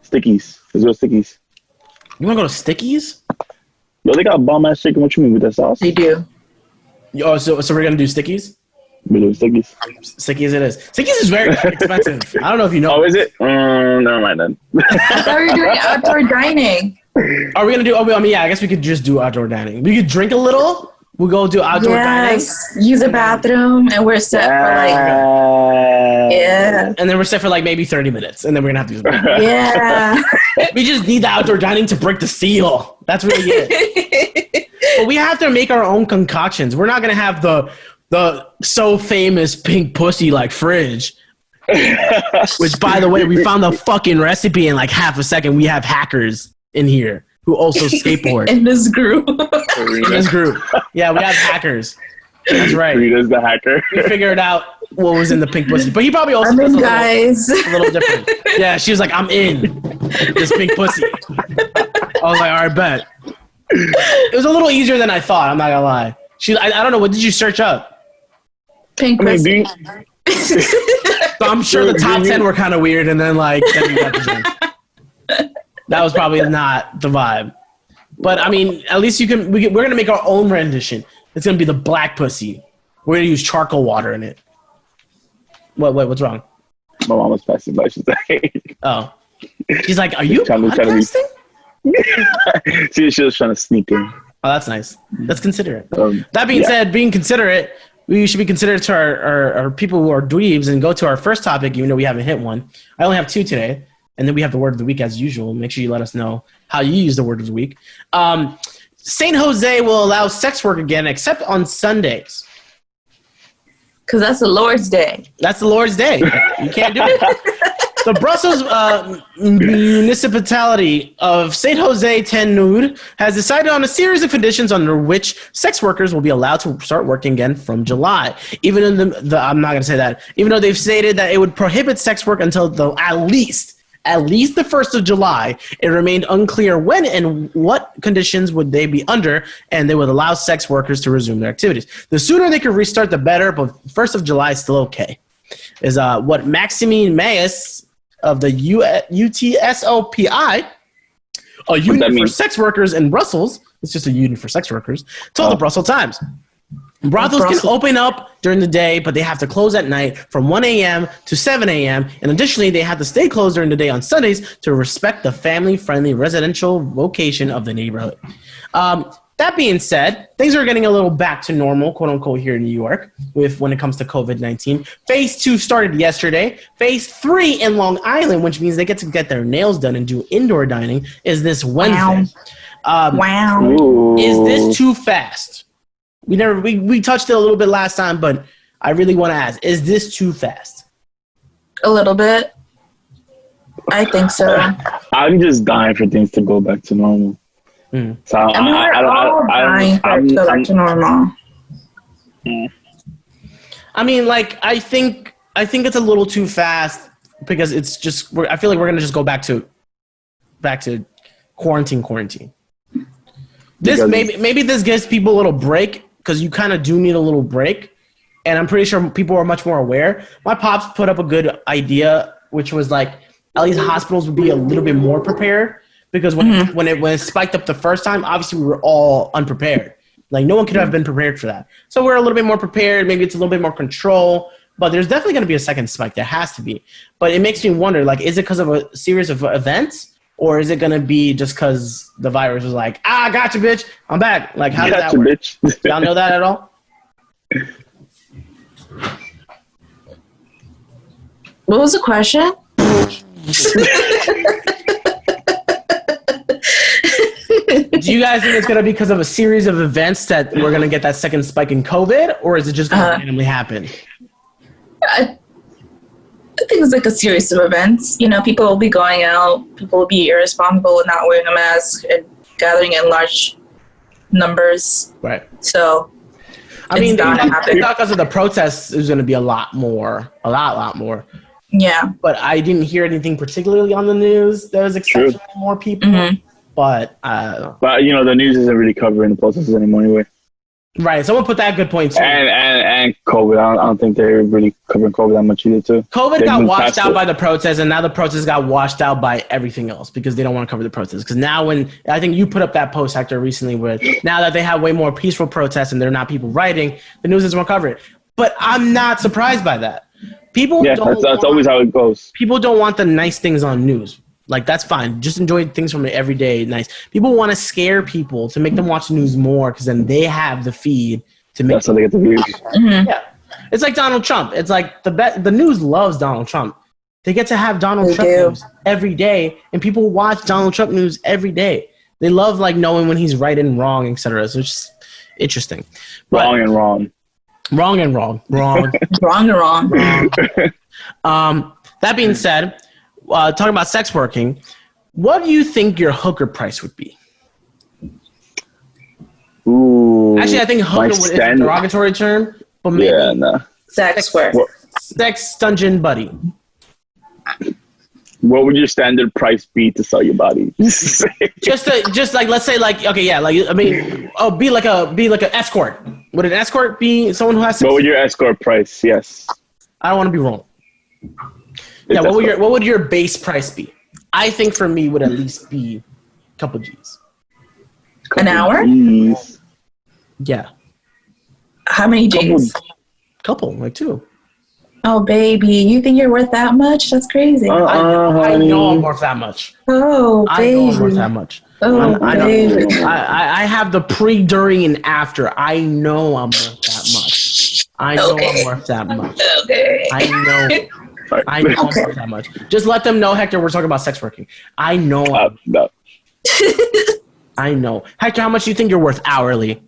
Stickies. Let's go Stickies. You wanna go to Stickies? Yo, they got bomb ass chicken. What you mean with that sauce? They do. Oh, so we're gonna do Stickies? We do Stickies. Stickies it is. Stickies is very expensive. I don't know if you know. Oh, is it? Never mind then. I thought we were doing outdoor dining. Are we gonna do? I mean, yeah. I guess we could just do outdoor dining. We could drink a little. We'll go do outdoor dining. Yes. Use a bathroom, and we're set for like. Yeah. And then we're set for like maybe 30 minutes, and then we're gonna have to use the bathroom. Yeah. We just need the outdoor dining to break the seal. That's really it. But we have to make our own concoctions. We're not gonna have the so famous pink pussy like fridge. Which, by the way, we found the fucking recipe in like half a second. We have hackers in here who also skateboard. In this group. In this group. Yeah, we have hackers. That's right. Karina's the hacker. We figured out what was in the pink pussy. But he probably also I'm does in, a guys. little different. Yeah, she was like, I'm in this pink pussy. I was like, all right, bet. It was a little easier than I thought, I'm not gonna lie. I don't know, what did you search up? Pink pussy. So I'm sure the top 10 were kind of weird, and then like then we got the drink. That was probably not the vibe. But I mean, at least we're gonna make our own rendition. It's gonna be the black pussy. We're gonna use charcoal water in it. What's wrong? My mom was passing by. She's like, oh, she's like, are you podcasting? She was trying to sneak in. Oh, that's nice. That's considerate. That being yeah. said, being considerate, we should be considerate to our people who are dweebs and go to our first topic, even though we haven't hit one. I only have two today, and then we have the word of the week as usual. Make sure you let us know how you use the word of the week. St. Jose will allow sex work again, except on Sundays. Because that's the Lord's Day. That's the Lord's Day. You can't do it. The Brussels municipality of St. Jose Tenud has decided on a series of conditions under which sex workers will be allowed to start working again from July. Even in I'm not going to say that. Even though they've stated that it would prohibit sex work until at least the 1st of July, it remained unclear when and what conditions would they be under, and they would allow sex workers to resume their activities. The sooner they could restart, the better, but 1st of July is still okay. Is what Maximine Mayes of the UTSOPI, a union for sex workers in Brussels, it's just a union for sex workers, told the Brussels Times. Brothels can open up during the day, but they have to close at night from 1 a.m. to 7 a.m. And additionally, they have to stay closed during the day on Sundays to respect the family-friendly residential location of the neighborhood. That being said, things are getting a little back to normal, quote unquote, here in New York when it comes to COVID-19. Phase 2 started yesterday. Phase 3 in Long Island, which means they get to get their nails done and do indoor dining, is this Wednesday. Wow. Is this too fast? We touched it a little bit last time, but I really want to ask, is this too fast? A little bit. I think so. I'm just dying for things to go back to normal. So we're dying for it to go back to normal. I mean, like, I think it's a little too fast because it's just. I feel like we're gonna just go back to quarantine. This maybe this gives people a little break because you kind of do need a little break, and I'm pretty sure people are much more aware. My pops put up a good idea, which was like at least hospitals would be a little bit more prepared. Because when it spiked up the first time, obviously we were all unprepared. Like no one could have been prepared for that. So we're a little bit more prepared. Maybe it's a little bit more control. But there's definitely going to be a second spike. There has to be. But it makes me wonder, like, is it because of a series of events? Or is it going to be just because the virus was like, I got you, bitch. I'm back. Like, how does that work? Bitch. Y'all know that at all? What was the question? Do you guys think it's going to be because of a series of events that we're going to get that second spike in COVID, or is it just going to randomly happen? I think it's like a series of events. You know, people will be going out, people will be irresponsible and not wearing a mask and gathering in large numbers. Right. So, I mean, because of the protests, there's going to be a lot more. Yeah. But I didn't hear anything particularly on the news. There was exceptionally more people. Mm-hmm. But you know, the news isn't really covering the protests anymore anyway. Right. Someone put that good point too. And COVID. I don't think they're really covering COVID that much either too. COVID got washed out by the protests, and now the protests got washed out by everything else because they don't want to cover the protests. Because now, when I think you put up that post, Hector, recently, where now that they have way more peaceful protests and they're not people rioting, the news doesn't want to cover it. But I'm not surprised by that. That's always how it goes. People don't want the nice things on news. Like, that's fine. Just enjoy things from it every day. Nice. People want to scare people to make them watch the news more because then they have the feed to make. That's how they get the views. Mm-hmm. Yeah, it's like Donald Trump. It's like the news loves Donald Trump. They get to have Donald Trump news every day, and people watch Donald Trump news every day. They love like knowing when he's right and wrong, etc. So it's just interesting. Wrong and wrong. That being said. Talking about sex working, what do you think your hooker price would be? Ooh, actually, I think hooker is a derogatory term, but maybe sex work. Sex dungeon buddy. What would your standard price be to sell your body? just like, let's say like, okay, yeah, like, I mean, be like an escort. Would an escort be someone who has sex? What would your escort price? Yes. I don't want to be wrong. Yeah, what would your base price be? I think for me would at least be a couple G's. An hour? G's. Yeah. How many G's? Couple, like 2. Oh, baby, you think you're worth that much? That's crazy. I know I'm worth that much. Oh, baby. I know I'm worth that much. Oh, baby. I have the pre, during, and after. I know I'm worth that much. I'm worth that much. Okay. I know I'm worth that much. Just let them know, Hector, we're talking about sex working. I know. No. I know. Hector, how much do you think you're worth hourly?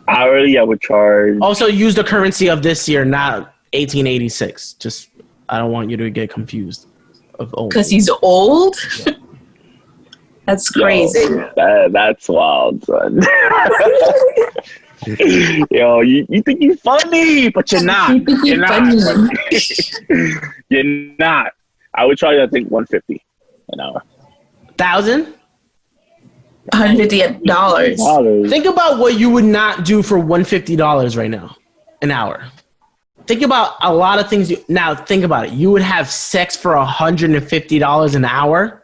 Hourly, I would charge. Also, use the currency of this year, not 1886. Just, I don't want you to get confused. Because he's old? Yeah. That's crazy. Yo, that's wild, son. Yo, you think you're funny, but you're not. You're not. You're not. I would charge, I think, $150 an hour. 1,000? $150. Think about what you would not do for $150 right now, an hour. Think about a lot of things. Now think about it. You would have sex for $150 an hour.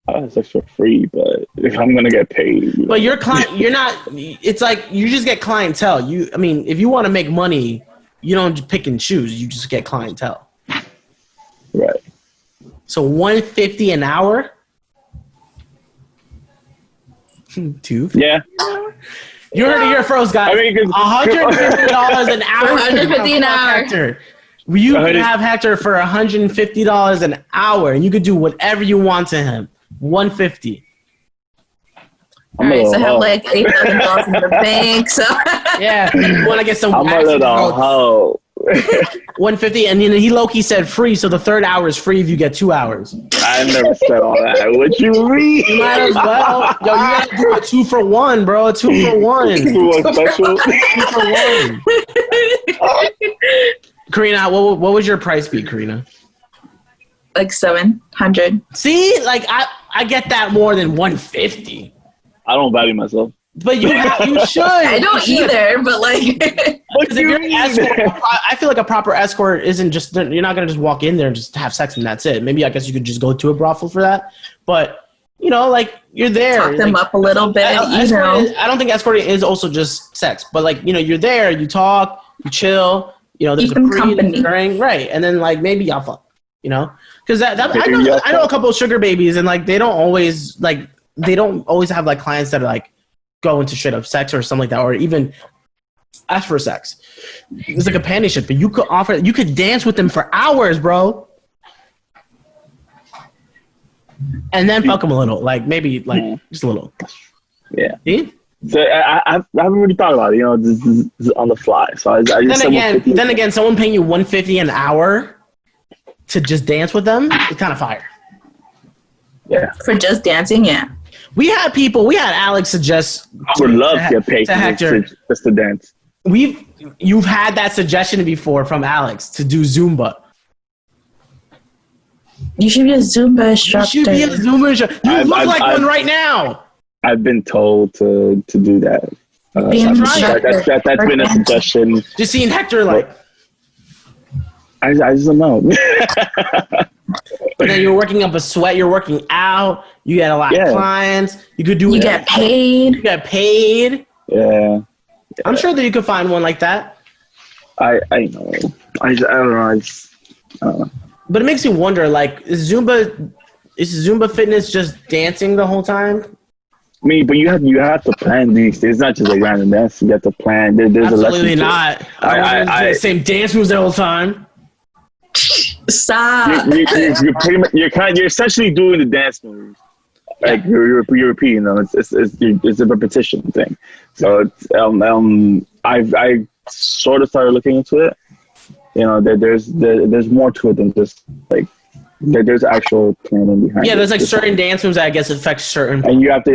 I have sex for free, but if I'm gonna get paid, but your client, you're not. It's like you just get clientele. I mean, if you want to make money, you don't pick and choose. You just get clientele. Right. So $150 an hour. 2. Yeah. You heard it here first, guys. I mean, $150 an hour. $150 an hour. Hector. You could have Hector for $150 an hour, and you could do whatever you want to him. $150. All right, so I have like $8,000 in the bank. So yeah, you want to get some. I'm a little hoe. $150, and then he low-key said free, so the third hour is free if you get 2 hours. I never said all that. What you mean? You might as well. Yo, you gotta do a 2 for 1, bro. A 2 for 1. 2 for 1 special. 2 for 1. Karina, what would your price be, Karina? Like 700. See, like I get that more than 150. I don't value myself. But you should. I don't either, but like. Because if you're an escort, I feel like a proper escort isn't just, you're not going to just walk in there and just have sex and that's it. Maybe I guess you could just go to a brothel for that. But, you know, like, you're there. Talk them up a little bit, I don't think escorting is also just sex. But, like, you know, you're there, you talk, you chill, you know, there's a pre, during, right. And then, like, maybe y'all fuck, you know? Because I know a couple of sugar babies and, like, they don't always have, like, clients that are, like, go into straight up sex or something like that, or even ask for sex. It's like a companionship, but you could dance with them for hours, bro. and then fuck them a little, like maybe like just a little. Yeah. See? So I haven't really thought about it. You know, this is on the fly. So I just then again, someone paying you $150 an hour to just dance with them is kind of fire. Yeah. For just dancing, yeah. We had Alex suggest. I would love to get paid to Hector just to dance. You've had that suggestion before from Alex to do Zumba. You should be a Zumba instructor. You should be a Zumba instructor. You look like one right now. I've been told to do that. That's been a suggestion. Just seeing Hector like. I just don't know. But then you're working up a sweat. You're working out. You get a lot of clients. You could do. You get paid. You get paid. Yeah. I'm sure that you could find one like that. I know. I don't know. I don't know. But it makes me wonder, like, is Zumba fitness just dancing the whole time? I mean, but you have to plan these. It's not just like random dance. You have to plan. There's Absolutely a lesson. Not. I the same dance moves the whole time. Stop. You're pretty much you're essentially doing the dance moves. Like you're repeating them. It's a repetition thing. So it's, I sort of started looking into it. You know, there's more to it than just like there's actual planning behind it. Yeah, there's like certain dance moves that I guess affect certain. And you have to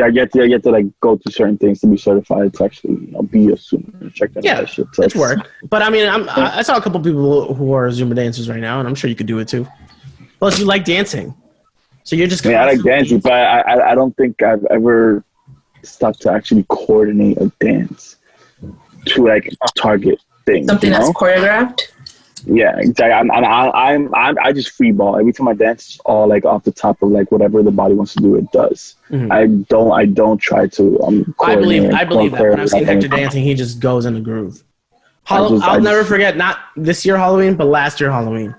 like go through certain things to be certified to actually be a Zumba. Check that out. Yeah, it's work. But I mean, I saw a couple people who are Zumba dancers right now, and I'm sure you could do it too. Plus, you like dancing, so you're just. I like dancing, but I don't think I've ever stuck to actually coordinate a dance to like target things. Something that's choreographed. Yeah, exactly. I just free ball every time I dance. It's all like off the top of like whatever the body wants to do, it does. Mm-hmm. I don't try to. I believe that when I've seen Hector dancing, he just goes in the groove. I'll never forget, not this year Halloween, but last year Halloween.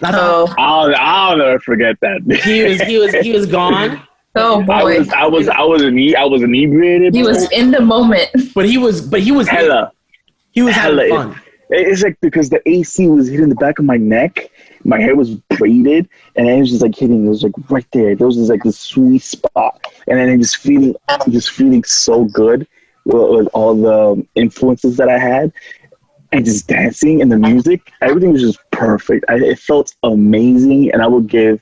I'll never forget that. He was gone. Oh boy! I was inebriated. He was in the moment, but he was hella. He was having fun. It's like because the AC was hitting the back of my neck, my hair was braided, and then it was just like hitting. It was like right there. There was just like this sweet spot, and then just feeling so good with all the influences that I had, and just dancing and the music. Everything was just perfect. It felt amazing, and I would give.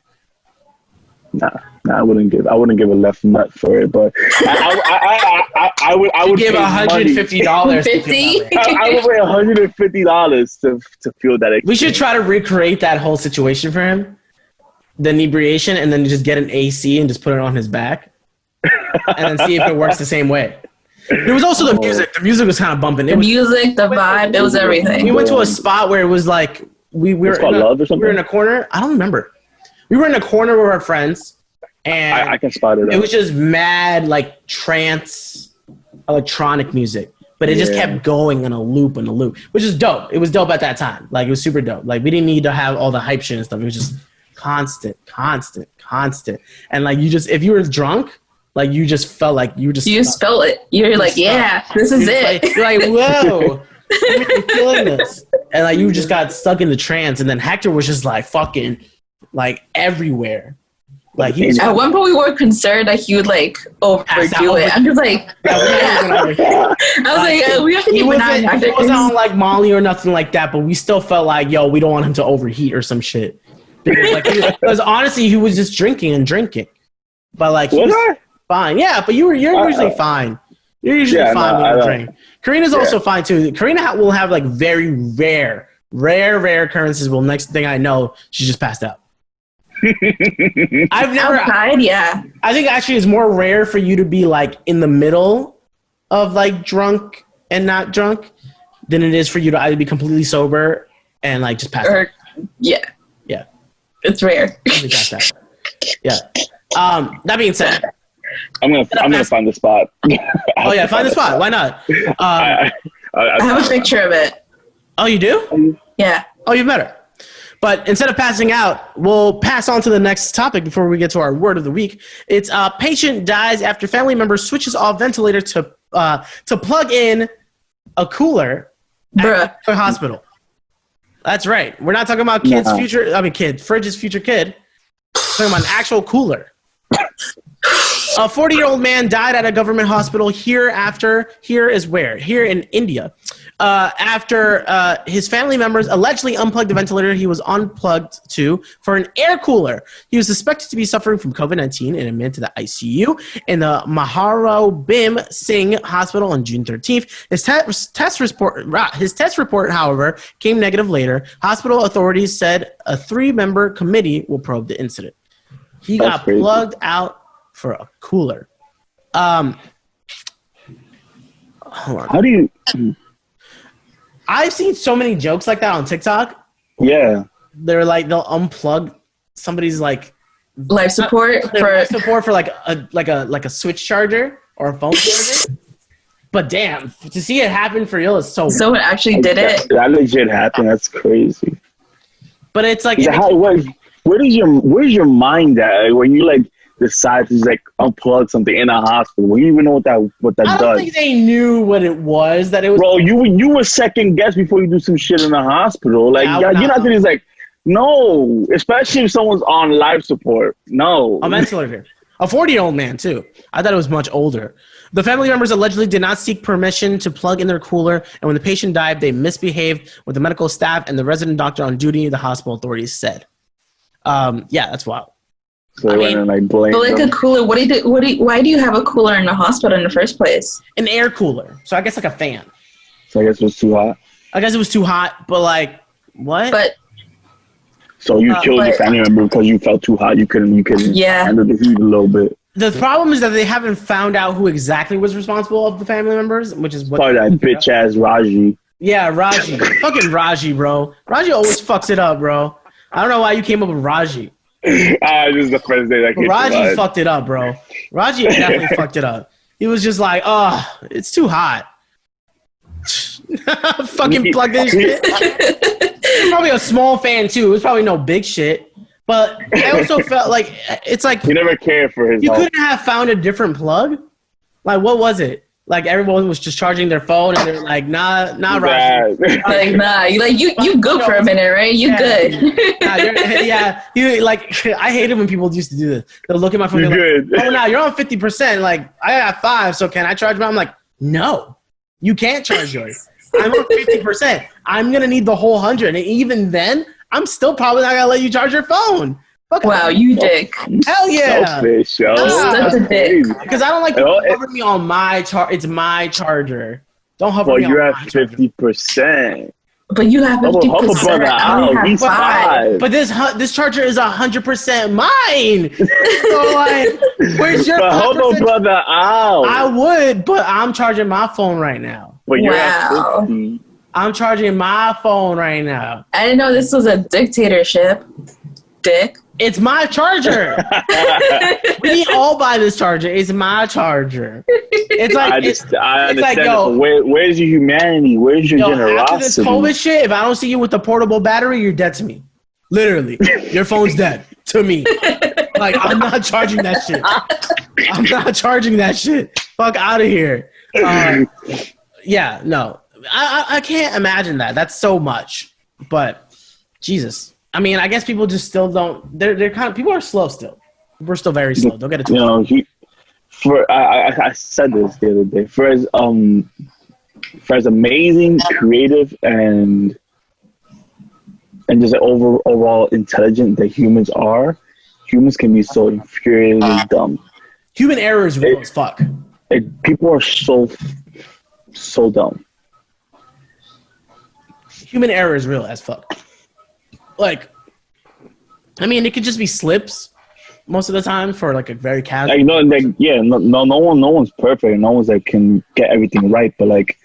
I wouldn't give a left nut for it, but I would give $150. 50? I would pay $150 to feel that. We should try to recreate that whole situation for him, the inebriation, and then just get an AC and just put it on his back, and then see if it works the same way. There was also the music. The music was kind of bumping. The vibe, it was everything. We went to a spot where it was like we were in a corner. I don't remember. We were in a corner with our friends, and I can spot it. It was just mad like trance electronic music, but it just kept going in a loop, which is dope. It was dope at that time. Like it was super dope. Like we didn't need to have all the hype shit and stuff. It was just constant. And like you just, if you were drunk, like you just felt like you just felt it. You're like, yeah, this is it. You're like, whoa, I'm really feeling this. And like you just got stuck in the trance, and then Hector was just like fucking like everywhere. Like he was, at one point we were concerned that he would like overdo it. I'm just like, I was like, we have to keep an eye on Hector. He wasn't on like Molly or nothing like that, but we still felt like, yo, we don't want him to overheat or some shit. Because honestly, he was just drinking. But like he was fine. Yeah, but you're usually fine. You're usually fine when you drink. Karina's also fine too. Karina will have like very rare occurrences. Well, next thing I know, she just passed out. I've never outside, yeah. I think actually it's more rare for you to be like in the middle of like drunk and not drunk than it is for you to either be completely sober and like just pass out. Yeah. It's rare. Yeah. That being said, I'm gonna find the spot. Find the spot. Why not? I have a picture of it. Oh, you do? Yeah. Oh, you've met her. But instead of passing out, we'll pass on to the next topic before we get to our word of the week. It's patient dies after family member switches off ventilator to plug in a cooler at the hospital. That's right. We're not talking about Fridge's future kid. Talking about an actual cooler. A 40-year-old man died at a government hospital here in India. After his family members allegedly unplugged the ventilator he was unplugged to for an air cooler. He was suspected to be suffering from COVID-19 and admitted to the ICU in the Maharobim Singh Hospital on June 13th. His test report, however, came negative later. Hospital authorities said a 3-member committee will probe the incident. He got plugged out for a cooler. Hold on. How do you... I've seen so many jokes like that on TikTok. Yeah. They're like, they'll unplug somebody's like life support for like a switch charger or a phone charger. But damn, to see it happen for real is so weird. Someone actually did it. That legit happened. That's crazy. But it's like, where's your mind at? Like, when you like decide to just like unplug something in a hospital, when you even know what that does. I don't think they knew what it was. That it was. Bro, you were second guess before you do some shit in the hospital. Like, you're not gonna just like, no, especially if someone's on life support. No. A ventilator. A 40-year-old man too. I thought it was much older. The family members allegedly did not seek permission to plug in their cooler, and when the patient died, they misbehaved with the medical staff and the resident doctor on duty, the hospital authorities said. Yeah, that's wild. So I mean, like, blame but like them. a cooler, why do you have a cooler in the hospital in the first place? An air cooler. So I guess like a fan. So I guess it was too hot. I guess it was too hot, but like, what? But so you killed your family member because you felt too hot. You couldn't handle the heat a little bit. The problem is that they haven't found out who exactly was responsible of the family members, which is what. Probably that bitch ass Raji. Yeah, Raji. Fucking Raji, bro. Raji always fucks it up, bro. I don't know why you came up with Raji. This is the first day that came Raji fucked it up, bro. Raji definitely fucked it up. He was just like, oh, it's too hot. Fucking plug this shit. It's probably a small fan too. It was probably no big shit. But I also felt like it's like he never cared for his. You couldn't have found a different plug. Like, what was it? Like, everyone was just charging their phone, and they're like, nah, Raji. Like, nah, you good for a minute, right? You good. You like. I hated when people used to do this. They'll look at my phone. You're good. Like, oh, now you're on 50%. Like, I got 5, so can I charge mine? I'm like, no, you can't charge yours. I'm on 50%. I'm gonna need the whole 100, and even then, I'm still probably not gonna let you charge your phone. Wow, you dick. Hell yeah. Such a dick. Because I don't like people hovering me on my it's my charger. Don't hover me on my charger. Well, you're at 50%. But you have 50%. Brother out. He's 5. But this charger is 100% mine. So like, where's your? But hold on, brother out. I would, but I'm charging my phone right now. But you're at 50. I'm charging my phone right now. I didn't know this was a dictatorship. Dick. It's my charger. We need all buy this charger. It's my charger. It's like I understand. like, yo, where's your humanity? Where's your generosity? After this COVID shit, if I don't see you with the portable battery, you're dead to me. Literally, your phone's dead to me. Like, I'm not charging that shit. I'm not charging that shit. Fuck out of here. Yeah, no, I can't imagine that. That's so much. But Jesus. I mean, I guess people just still don't. They're kind of, people are slow still. We're still very slow. Don't get it too I said this the other day. For as amazing, creative, and just overall intelligent that humans are, humans can be so infuriatingly dumb. Human error is real as fuck. People are so dumb. Human error is real as fuck. Like, I mean, it could just be slips most of the time for like a very casual. Like, no one's perfect. No one's like can get everything right. But like,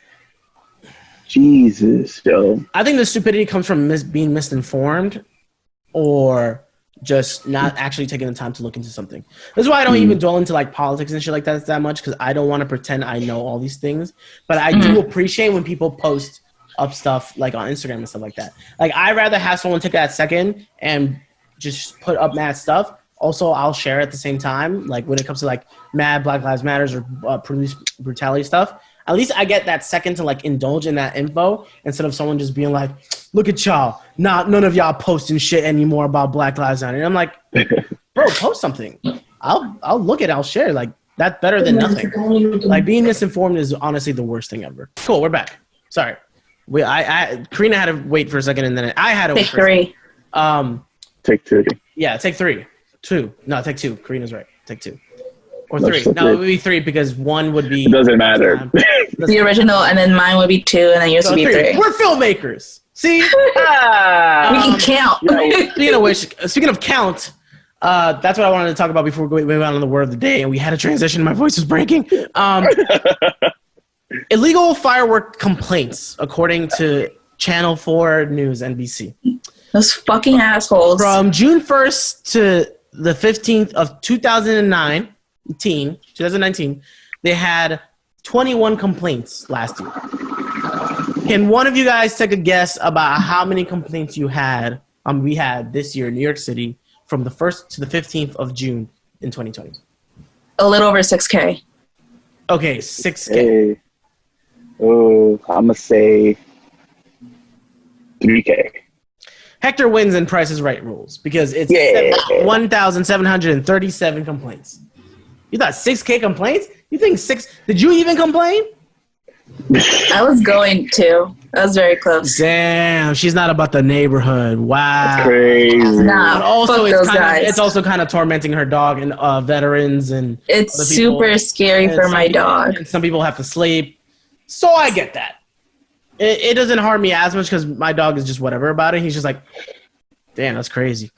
Jesus, yo. I think the stupidity comes from being misinformed, or just not actually taking the time to look into something. This is why I don't even dwell into like politics and shit like that much, because I don't want to pretend I know all these things. But I do appreciate when people post up stuff like on Instagram and stuff like that. Like, I'd rather have someone take that second and just put up mad stuff. Also, I'll share at the same time. Like, when it comes to like mad Black Lives Matters or police brutality stuff, at least I get that second to like indulge in that info instead of someone just being like, look at y'all. None of y'all posting shit anymore about Black Lives Matter. And I'm like, bro, post something. I'll look at it. I'll share. Like, that's better than nothing. Like, being misinformed is honestly the worst thing ever. Cool, we're back. Sorry. Karina had to wait for a second, and then I had to wait for a second. Take 3. Yeah, take 3. 2. No, take 2. Karina's right. Take 2. Or 3. No, it would be 3 because 1 would be... It doesn't matter. The original, and then mine would be 2, and then yours would be 3. We're filmmakers. See? We can count. Speaking of count, that's what I wanted to talk about before we went on the word of the day, and we had a transition. My voice was breaking. Illegal firework complaints, according to Channel 4 News, NBC. Those fucking assholes. From June 1st to the 15th of 2019, they had 21 complaints last year. Can one of you guys take a guess about how many complaints we had this year in New York City from the 1st to the 15th of June in 2020? A little over 6K. Okay, 6K. Hey. Oh, I'm going to say 3K. Hector wins in Price is Right rules because it's 1,737 complaints. You thought 6K complaints? You think 6? Did you even complain? I was going to. I was very close. Damn, she's not about the neighborhood. Wow. That's crazy. Nah, but also, fuck it's also kind of tormenting her dog and veterans and it's super scary for my dog. And some people have to sleep. So I get that. It doesn't harm me as much because my dog is just whatever about it. He's just like, damn, that's crazy.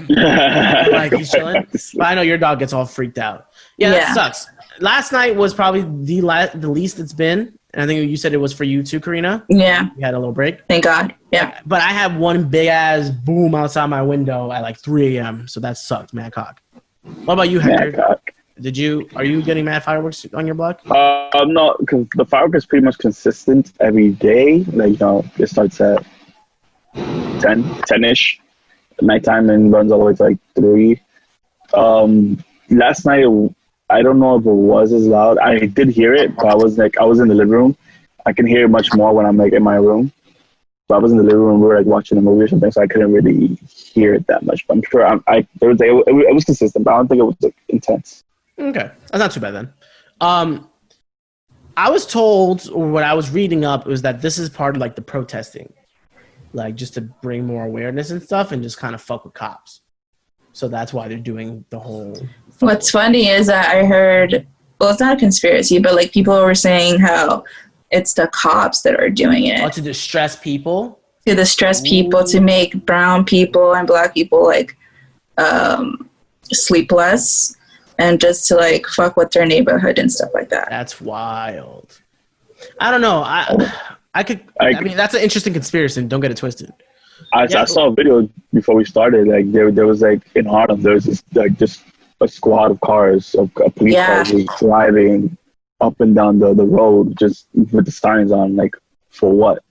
Like, he's chilling. But I know your dog gets all freaked out. Yeah, that sucks. Last night was probably the least it's been. And I think you said it was for you too, Karina. Yeah. You had a little break. Thank God. Yeah. But I had one big ass boom outside my window at like 3 a.m. So that sucked, mad cock. What about you, Hector? Are you getting mad fireworks on your block? No, because the firework is pretty much consistent every day. Like, it starts at 10-ish at nighttime and runs all the way to like 3. Last night, I don't know if it was as loud. I did hear it, but I was in the living room. I can hear it much more when I'm like in my room. But I was in the living room. We were like watching a movie or something, so I couldn't really hear it that much. But I'm sure it was consistent, but I don't think it was like intense. Okay, that's not too bad then. I was told, or what I was reading up, was that this is part of like the protesting, like just to bring more awareness and stuff, and just kind of fuck with cops. So that's why they're doing the whole. What's funny is that I heard, well, it's not a conspiracy, but like people were saying how it's the cops that are doing it. Oh, to distress people? To distress people, to make brown people and black people like sleep less, and just to like fuck with their neighborhood and stuff like that. That's wild. I don't know. I mean, that's an interesting conspiracy. Don't get it twisted. I saw a video before we started. Like there was like in Harlem, there was this like just a squad of cars, of police cars, just driving up and down the road, just with the signs on. Like for what?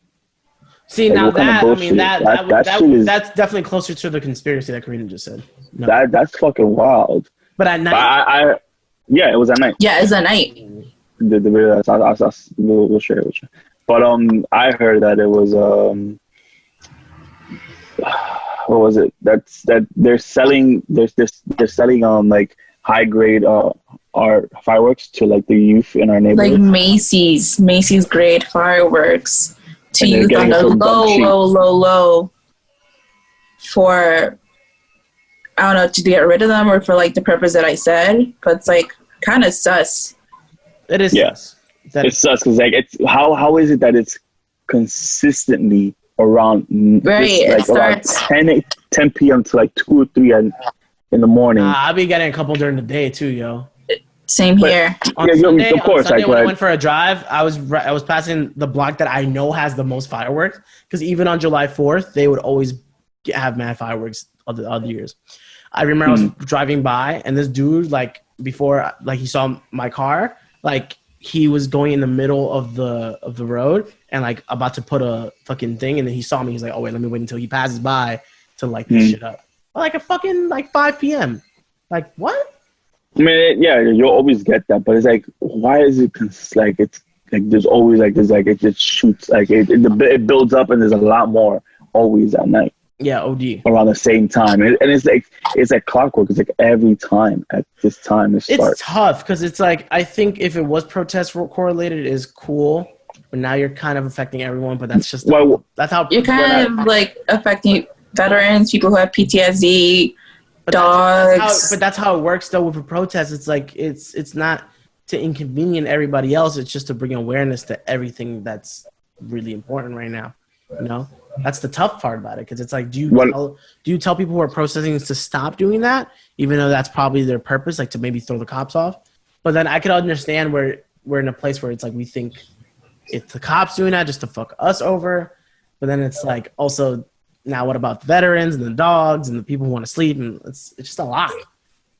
See, like, now that I mean that's definitely closer to the conspiracy that Karina just said. No. That's fucking wild. But at night, it was at night. Yeah, it was at night. The video we'll share it with you. But I heard that it was what was it? That they're selling like high grade art fireworks to like the youth in our neighborhood. Like Macy's grade fireworks to youth on the low for, I don't know, to get rid of them or for like the purpose that I said, but it's like kind of sus. It is. Yes, it's sus because like it's how is it that it's consistently around it starts around 10 p.m. to like 2 or 3 in the morning. I'll be getting a couple during the day too, yo. Same here. On Sunday, of course. When I went for a drive, I was passing the block that I know has the most fireworks, because even on July 4th, they would always have mad fireworks other years. I remember I was driving by, and this dude, like before, like he saw my car, like he was going in the middle of the road and like about to put a fucking thing, and then he saw me. He's like, "Oh wait, let me wait until he passes by to light this shit up." Like a fucking like 5 p.m. Like what? I mean, yeah, you'll always get that, but it's like, why is it like it's like there's always like there's like it just shoots like it builds up and there's a lot more. always at night. Yeah, OD. Around the same time, and it's like clockwork. It's like every time at this time it starts. It's tough because it's like I think if it was protest correlated, it is cool, but now you're kind of affecting everyone. But that's just that's how you're kind of like affecting veterans, people who have PTSD, dogs. But that's how it works though with a protest. It's like it's not to inconvenience everybody else. It's just to bring awareness to everything that's really important right now. You know, that's the tough part about it because it's like, do you tell people who are protesting to stop doing that, even though that's probably their purpose, like to maybe throw the cops off? But then I could understand where we're in a place where it's like we think it's the cops doing that just to fuck us over, but then it's like also now what about the veterans and the dogs and the people who want to sleep, and it's just a lot.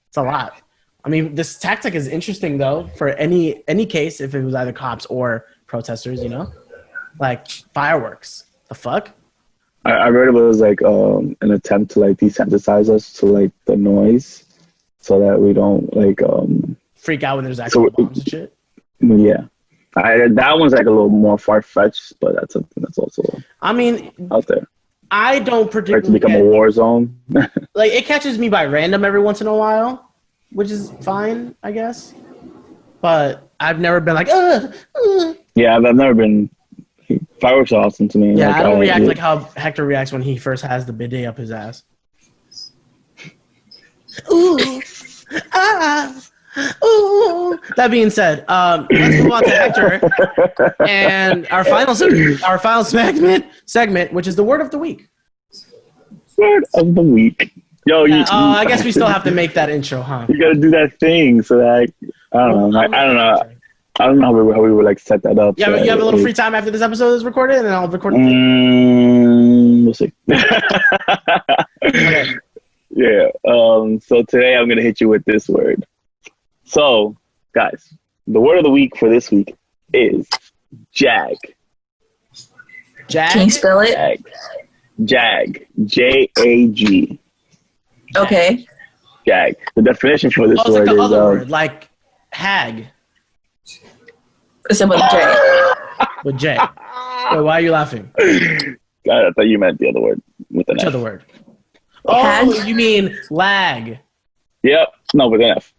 It's a lot. I mean, this tactic is interesting though for any case if it was either cops or protesters, you know, like fireworks. The fuck? I read it was like an attempt to like desensitize us to like the noise, so that we don't like freak out when there's actual bombs and shit. Yeah, that one's like a little more far fetched, but that's something that's also. I mean, out there. I don't particularly like to become a war zone. Like it catches me by random every once in a while, which is fine, I guess. But I've never been like, Yeah, I've never been. Fireworks are awesome to me. Yeah, like, I don't react like how Hector reacts when he first has the bidet up his ass. Ooh, ooh. That being said, let's move on to Hector and our final segment, which is the word of the week. Word of the week. Yo, I guess we still have to make that intro, huh? You gotta do that thing so that I don't know. I don't know how we would like set that up. Yeah, you have a little free time after this episode is recorded, and then I'll record it. We'll see. Okay. Yeah. So today I'm gonna hit you with this word. So, guys, the word of the week for this week is jag. Jag? Can you spell it? Jag. J-A-G. Okay. Jag. The definition for this word like the is other word, like hag. It's with J. With J. Wait, why are you laughing? I thought you meant the other word with an Which F. other word? Oh, you mean lag. Yep. No, with an F.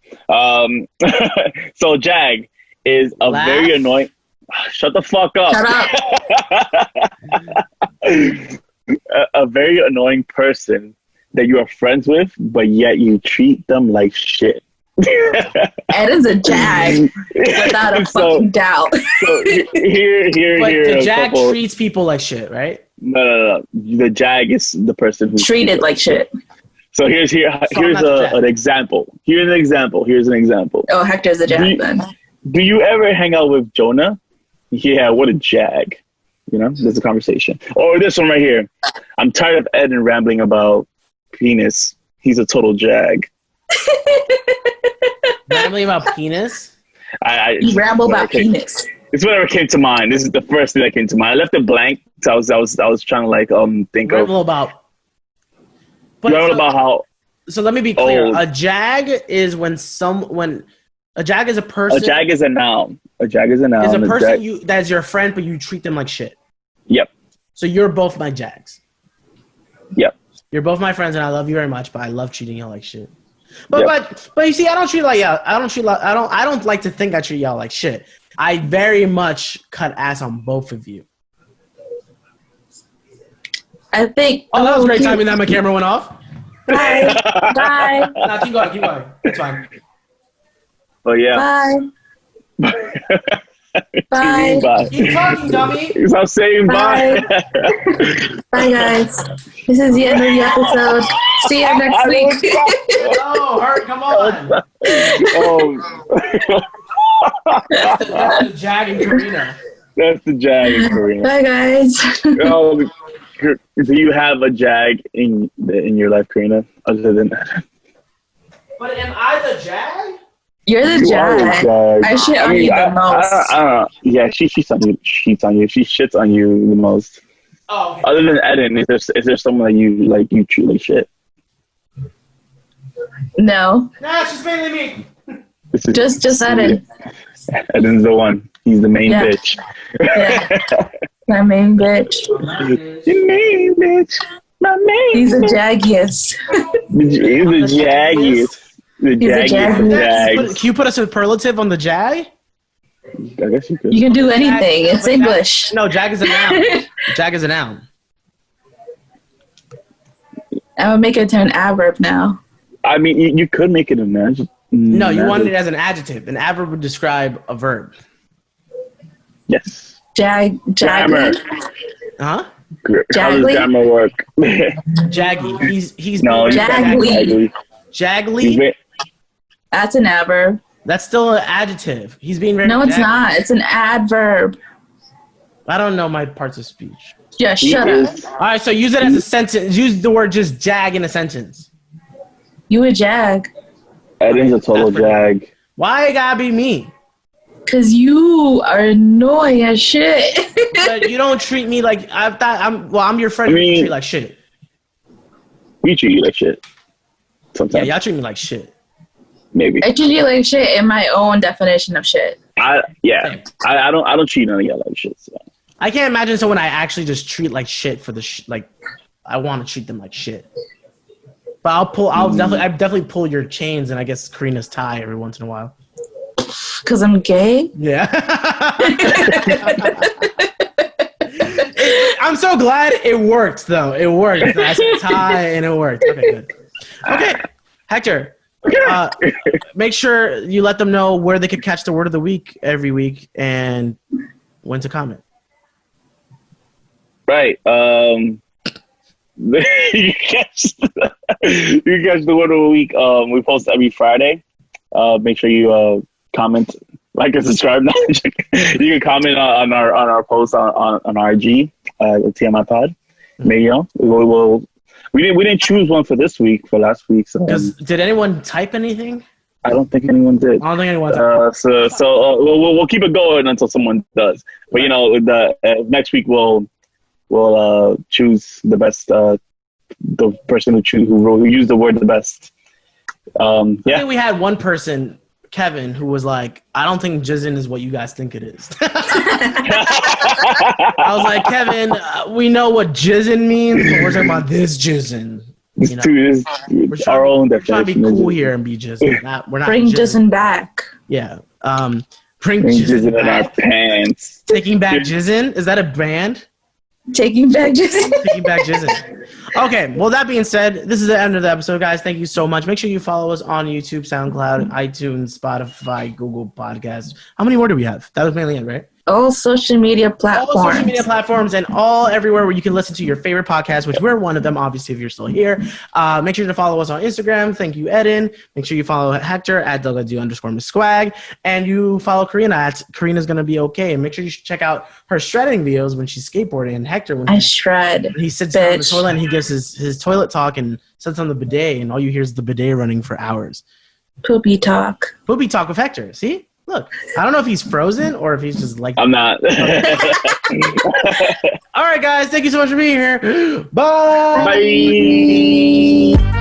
So jag is a very annoying. Shut the fuck up. Shut up. A very annoying person that you are friends with, but yet you treat them like shit. Eddin's a jag without a fucking doubt. So here. But the jag treats people like shit, right? No. The jag is the person who treated like shit. So here's an example. Here's an example. Oh, Hector's a jag then. Do you ever hang out with Jonah? Yeah, what a jag. You know, there's a conversation. Or this one right here. I'm tired of Eddin rambling about penis. He's a total jag. Rambling about penis? You ramble about penis. It's whatever came to mind. This is the first thing that came to mind. I left it blank. So I was trying to like think ramble of about. Ramble about how. So let me be clear. A jag is when a jag is a person. A jag is a noun. A jag is a noun. Is a person that's your friend, but you treat them like shit. Yep. So you're both my jags. Yep. You're both my friends, and I love you very much, but I love treating y'all like shit. But you see, I don't treat like y'all. I don't like to think I treat y'all like shit. I very much cut ass on both of you. I think. Oh, that was great timing that my camera went off. Bye. Bye. No, keep going. It's fine. Oh yeah. Bye. Bye. Bye. Keep talking, dummy. Stop saying bye. Bye, guys. This is the end of the episode. See you next week. Oh, Hurt, come on. That's the Jag and Karina. That's the Jag and Karina. Bye, guys. Do you have a Jag in your life, Karina, other than that? But am I the Jag? You're the Jag. I shit on you the most. I don't know. Yeah, she cheats on you. She shits on you the most. Oh, okay. Other than Eddin, is there someone that you treat like shit? No. Nah, she's mainly me. Just Eddin. Eddin's the one. He's the main bitch. Yeah. My main bitch. Your main bitch. My main He's a bitch. jaggiest. He's the jaggiest. The He's a jaggiest of jaggy. jags. Can you put a superlative on the jag? I guess you could. You can do anything. It's English. No, jag is a noun. Jag is a noun. I'm gonna make it to an adverb now. I mean, you could make it a noun. No, you wanted it as an adjective. An adverb would describe a verb. Yes. Jaggy. Huh? How does grammar work? Jaggy. He's no, Jagly. Jagly. That's an adverb. That's still an adjective. He's being very. No, it's jaggy. not. It's an adverb. I don't know my parts of speech. Yeah, shut up. All right, so use it as a sentence. Use the word just jag in a sentence. You a jag. Eddin's a total jag. Why it gotta be me? Cause you are annoying as shit. But you don't treat me like I thought. I'm your friend. I mean, you treat me like shit. We treat you like shit. Sometimes. Yeah, y'all treat me like shit. Maybe. I treat you like shit in my own definition of shit. I don't treat none of y'all like shit. So. I can't imagine someone I actually just treat like shit for the like. I want to treat them like shit. But I'll definitely pull your chains and I guess Karina's tie every once in a while. Cause I'm gay. Yeah. I'm so glad it worked though. It worked. I said tie and it worked. Okay, good. Okay, Hector. Make sure you let them know where they could catch the word of the week every week and when to comment. Right. You catch the word of the week. We post every Friday. Make sure you comment, like, and subscribe. You can comment on our post on our IG, TMI Pod. Maybe we didn't choose one for this week, for last week. So did anyone type anything? I don't think anyone did. I don't think anyone typed. So we'll keep it going until someone does. But the next week we'll choose the best, the person who used the word the best. I think we had one person, Kevin, who was like, I don't think jizzin is what you guys think it is. I was like, Kevin, we know what jizzin means, but we're talking about this jizzin. We're our own definition. We're trying to be cool here and be jizzin. We're not bring jizzin back. Yeah. Bring jizzin in our pants. Taking back jizzin? Is that a band? Taking back jizzin. Taking back jizzin. Okay, well, that being said, this is the end of the episode, guys. Thank you so much. Make sure you follow us on YouTube, SoundCloud, iTunes, Spotify, Google Podcasts. How many more do we have? That was mainly it, right? All social media platforms. All social media platforms and everywhere where you can listen to your favorite podcast, which we're one of them, obviously, if you're still here. Make sure to follow us on Instagram. Thank you, Eddin. Make sure you follow Hector at @Delgado_Swag. And you follow Karina at Karina's Gonna Be Okay. And make sure you check out her shredding videos when she's skateboarding. And Hector, when I shred. he sits down on the toilet and he gives his toilet talk and sits on the bidet, and all you hear is the bidet running for hours. Poopy talk. Poopy talk with Hector. See? Look, I don't know if he's frozen or if he's just like... I'm not. All right, guys. Thank you so much for being here. Bye. Bye.